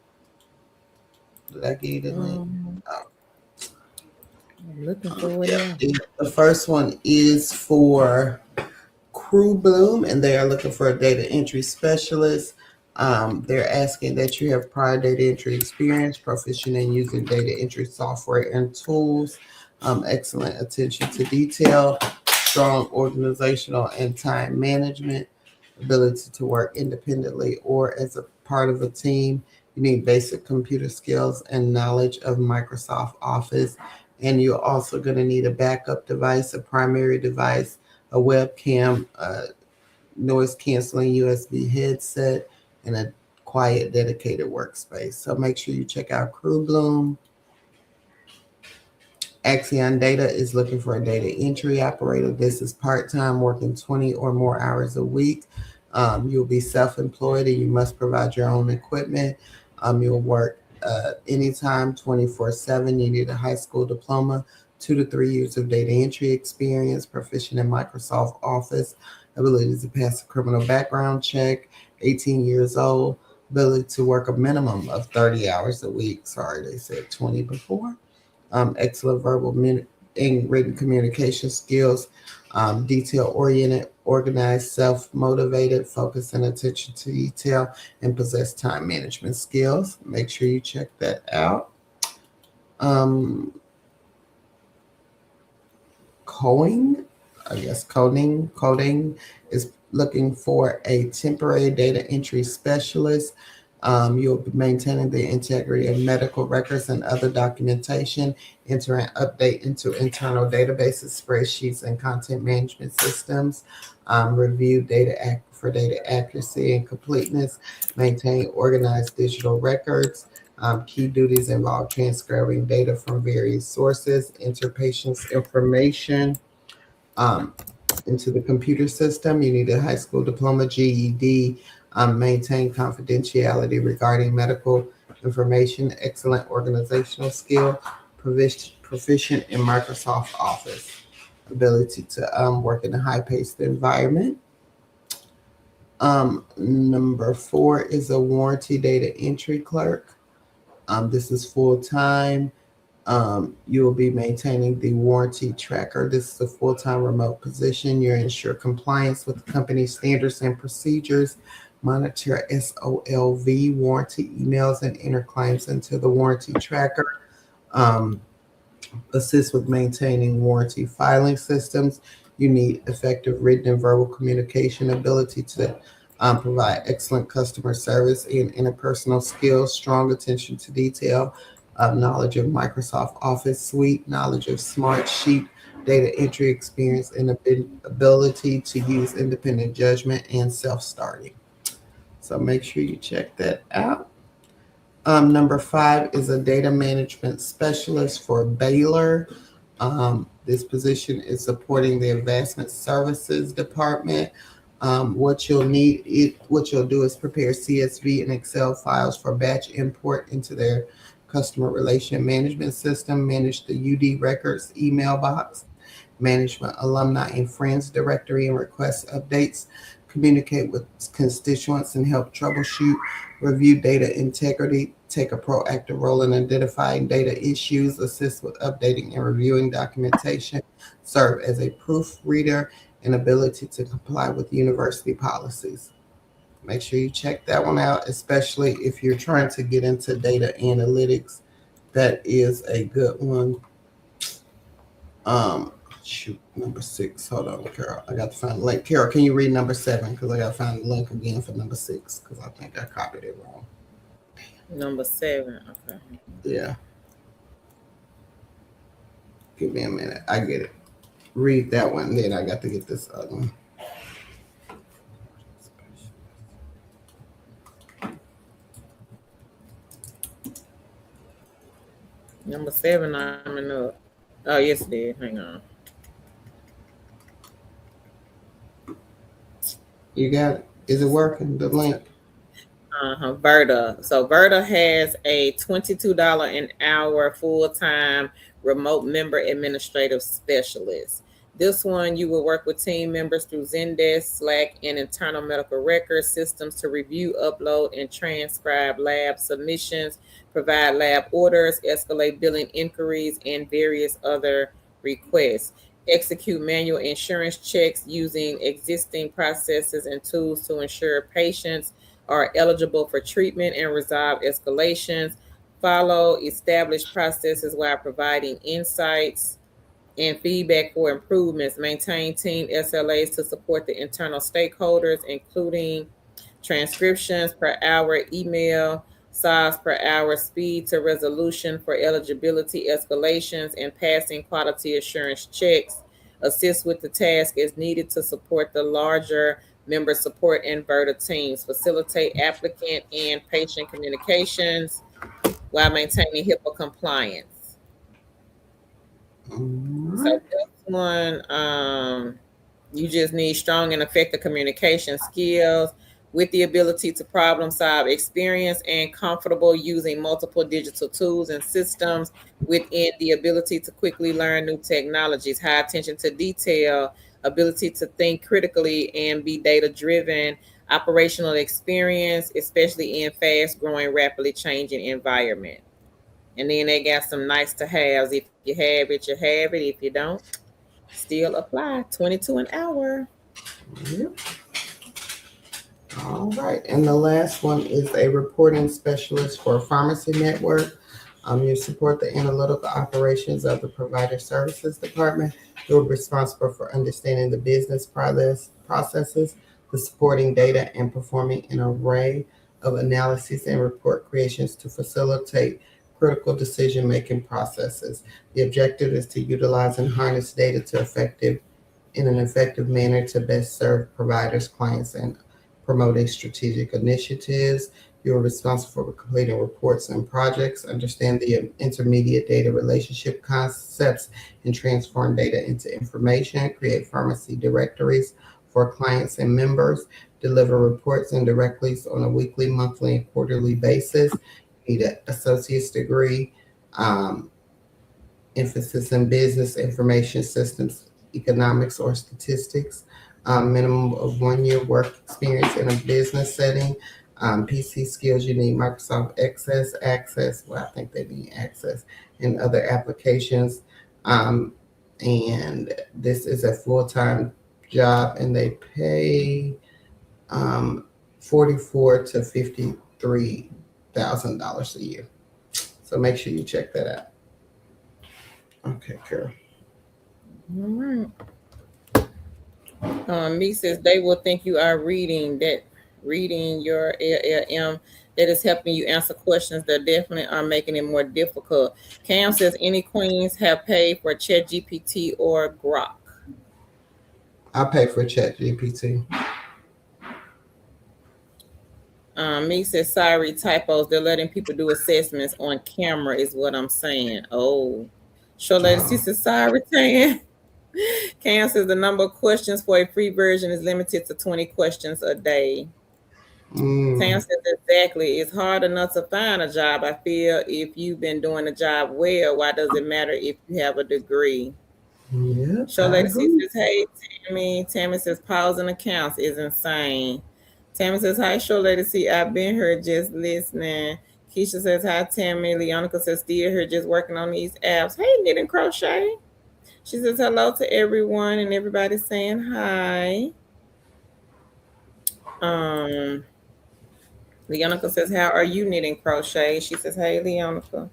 Did I give you the link? Um, Oh, I'm looking for it yeah. now. The first one is for Crew Bloom, and they are looking for a data entry specialist. They're asking that you have prior data entry experience, proficient in using data entry software and tools, excellent attention to detail, strong organizational and time management, ability to work independently or as a part of a team. You need basic computer skills and knowledge of Microsoft Office. And you're also going to need a backup device, a primary device, a webcam, a noise canceling USB headset, and a quiet, dedicated workspace. So make sure you check out Crew Bloom. Axion Data is looking for a data entry operator. This is part-time, working 20 or more hours a week. You'll be self-employed and you must provide your own equipment. You'll work anytime, 24/7. You need a high school diploma, 2 to 3 years of data entry experience, proficient in Microsoft Office, ability to pass a criminal background check, 18 years old, ability to work a minimum of 30 hours a week. Sorry, they said 20 before. Excellent verbal and written communication skills, detail oriented, organized, self motivated, focus and attention to detail, and possess time management skills. Make sure you check that out. Um, Coing, I guess coding is looking for a temporary data entry specialist. You'll be maintaining the integrity of medical records and other documentation, enter and update into internal databases, spreadsheets, and content management systems. Review for data accuracy and completeness. Maintain organized digital records. Key duties involve transcribing data from various sources, enter patients' information um, into the computer system. You need a high school diploma, GED, maintain confidentiality regarding medical information, excellent organizational skill, proficient in Microsoft Office, ability to work in a high-paced environment. Number 4 is a warranty data entry clerk. This is full time. You will be maintaining the warranty tracker. This is a full time remote position. You ensure compliance with company standards and procedures, monitor SOLV warranty emails, and enter claims into the warranty tracker. Um, assist with maintaining warranty filing systems. You need effective written and verbal communication ability to provide excellent customer service and interpersonal skills, strong attention to detail, knowledge of Microsoft Office suite, knowledge of Smartsheet, data entry experience, and ability to use independent judgment and self-starting. So make sure you check that out. Number 5 is a data management specialist for Baylor. This position is supporting the advancement services department. What you'll do is prepare CSV and Excel files for batch import into their customer relation management system, manage the UD records email box, management alumni and friends directory and request updates, communicate with constituents and help troubleshoot, review data integrity, take a proactive role in identifying data issues, assist with updating and reviewing documentation, serve as a proofreader, and ability to comply with university policies. Make sure you check that one out, especially if you're trying to get into data analytics. That is a good one. Um, Shoot, number 6. Hold on, Carol. I got to find the link. Carol, can you read number 7? Because I got to find the link again for number 6 because I think I copied it wrong. Number 7. Okay. Yeah, give me a minute. I get it. Read that one, then I got to get this other one. Number 7, I'm in up. Oh, yes, it did. Hang on. You got it. Is it working? The link? Verta. So Verta has a $22 an hour full-time remote member administrative specialist. This one, you will work with team members through Zendesk, Slack, and internal medical record systems to review, upload, and transcribe lab submissions, provide lab orders, escalate billing inquiries, and various other requests. Execute manual insurance checks using existing processes and tools to ensure patients are eligible for treatment and resolve escalations. Follow established processes while providing insights and feedback for improvements. Maintain team SLAs to support the internal stakeholders, including transcriptions per hour, email size per hour, speed to resolution for eligibility escalations, and passing quality assurance checks. Assist with the task as needed to support the larger member support and Verta teams. Facilitate applicant and patient communications while maintaining HIPAA compliance. So this one, you just need strong and effective communication skills with the ability to problem solve, experience, and comfortable using multiple digital tools and systems within the ability to quickly learn new technologies, high attention to detail, ability to think critically and be data driven, operational experience, especially in fast growing, rapidly changing environment. And then they got some nice to haves. If you have it, you have it. If you don't, still apply. 22 an hour. Yep. All right. And the last one is a reporting specialist for a pharmacy network. You support the analytical operations of the provider services department. You're responsible for understanding the business processes, the supporting data, and performing an array of analyses and report creations to facilitate critical decision making processes. The objective is to utilize and harness data to in an effective manner to best serve providers, clients, and promoting strategic initiatives. You are responsible for completing reports and projects, understand the intermediate data relationship concepts, and transform data into information, create pharmacy directories for clients and members, deliver reports and directlies on a weekly, monthly, and quarterly basis. You need an associate's degree, um, emphasis in business information systems, economics, or statistics, minimum of 1 year work experience in a business setting. PC skills, you need Microsoft Access. Well, I think they need Access and other applications. Um, and this is a full time job, and they pay 44 to $53,000 a year. So make sure you check that out. Okay, Carol. All right. Me says they will think you are reading your LLM that is helping you answer questions that definitely are making it more difficult. Cam says any queens have paid for ChatGPT or Grok. I pay for ChatGPT. Me says sorry typos. They're letting people do assessments on camera is what I'm saying. Oh, sure, lady. She says sorry, Tan. Cam says the number of questions for a free version is limited to 20 questions a day. Tam Mm. says exactly. It's hard enough to find a job. I feel if you've been doing the job well, why does it matter if you have a degree? Yep, Show I Lady C agree. says, hey, Tammy. Tammy says, pausing accounts is insane. Tammy says, hi, Show Lady C. I've been here just listening. Keisha says, hi, Tammy. Leonica says, still here just working on these apps. Hey, knit and crochet. She says, hello to everyone, and everybody's saying hi. Um, Leonica says, how are you knitting crochet? She says, hey, Leonica.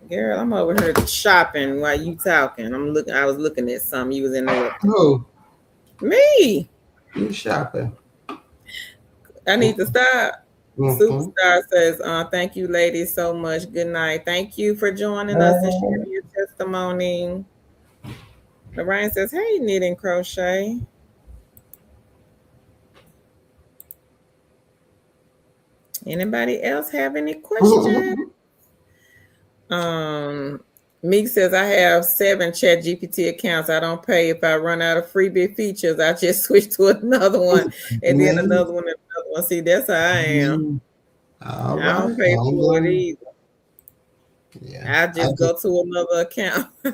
Girl, I'm over here shopping while you talking. I was looking at something. You was interrupting me. Oh, Me. you shopping. I need to stop. Mm-hmm. Superstar says, thank you, ladies, so much. Good night. Thank you for joining us and sharing your testimony. Lorraine says, hey, knitting crochet. Anybody else have any questions? Um, Meek says, I have 7 Chat GPT accounts. I don't pay. If I run out of freebie features, I just switch to another one and then Man. another one and another one. See, that's how I am. Mm. All I don't right. pay I don't for it blame either. you. Yeah. I I just just, go to another account. yeah.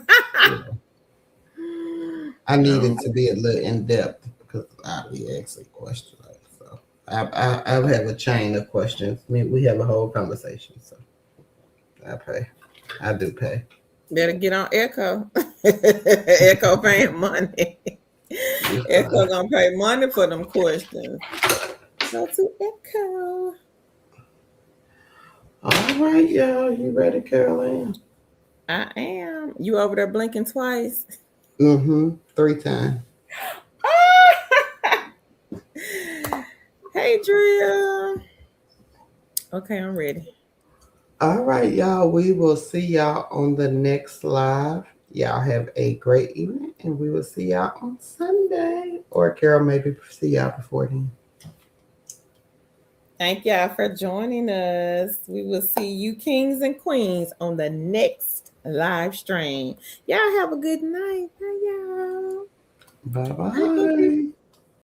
I Um, needed to be a little in depth because I be asking questions. Like, so I have a chain of questions. I mean, we have a whole conversation. So I pay. I do pay. better get on Echo. Echo paying money. Yes, Echo sir. gonna pay money for them questions. Go to Echo. All right, y'all. You ready, Caroline? I am. You over there blinking twice? Mm-hmm. 3 times. Hey, Drill. Okay, I'm ready. All right, y'all. We will see y'all on the next live. Y'all have a great evening, and we will see y'all on Sunday. Or Carol, maybe see y'all before then. Thank y'all for joining us. We will see you, kings and queens, on the next live stream. Y'all have a good night. Bye, y'all. Bye Bye, bye.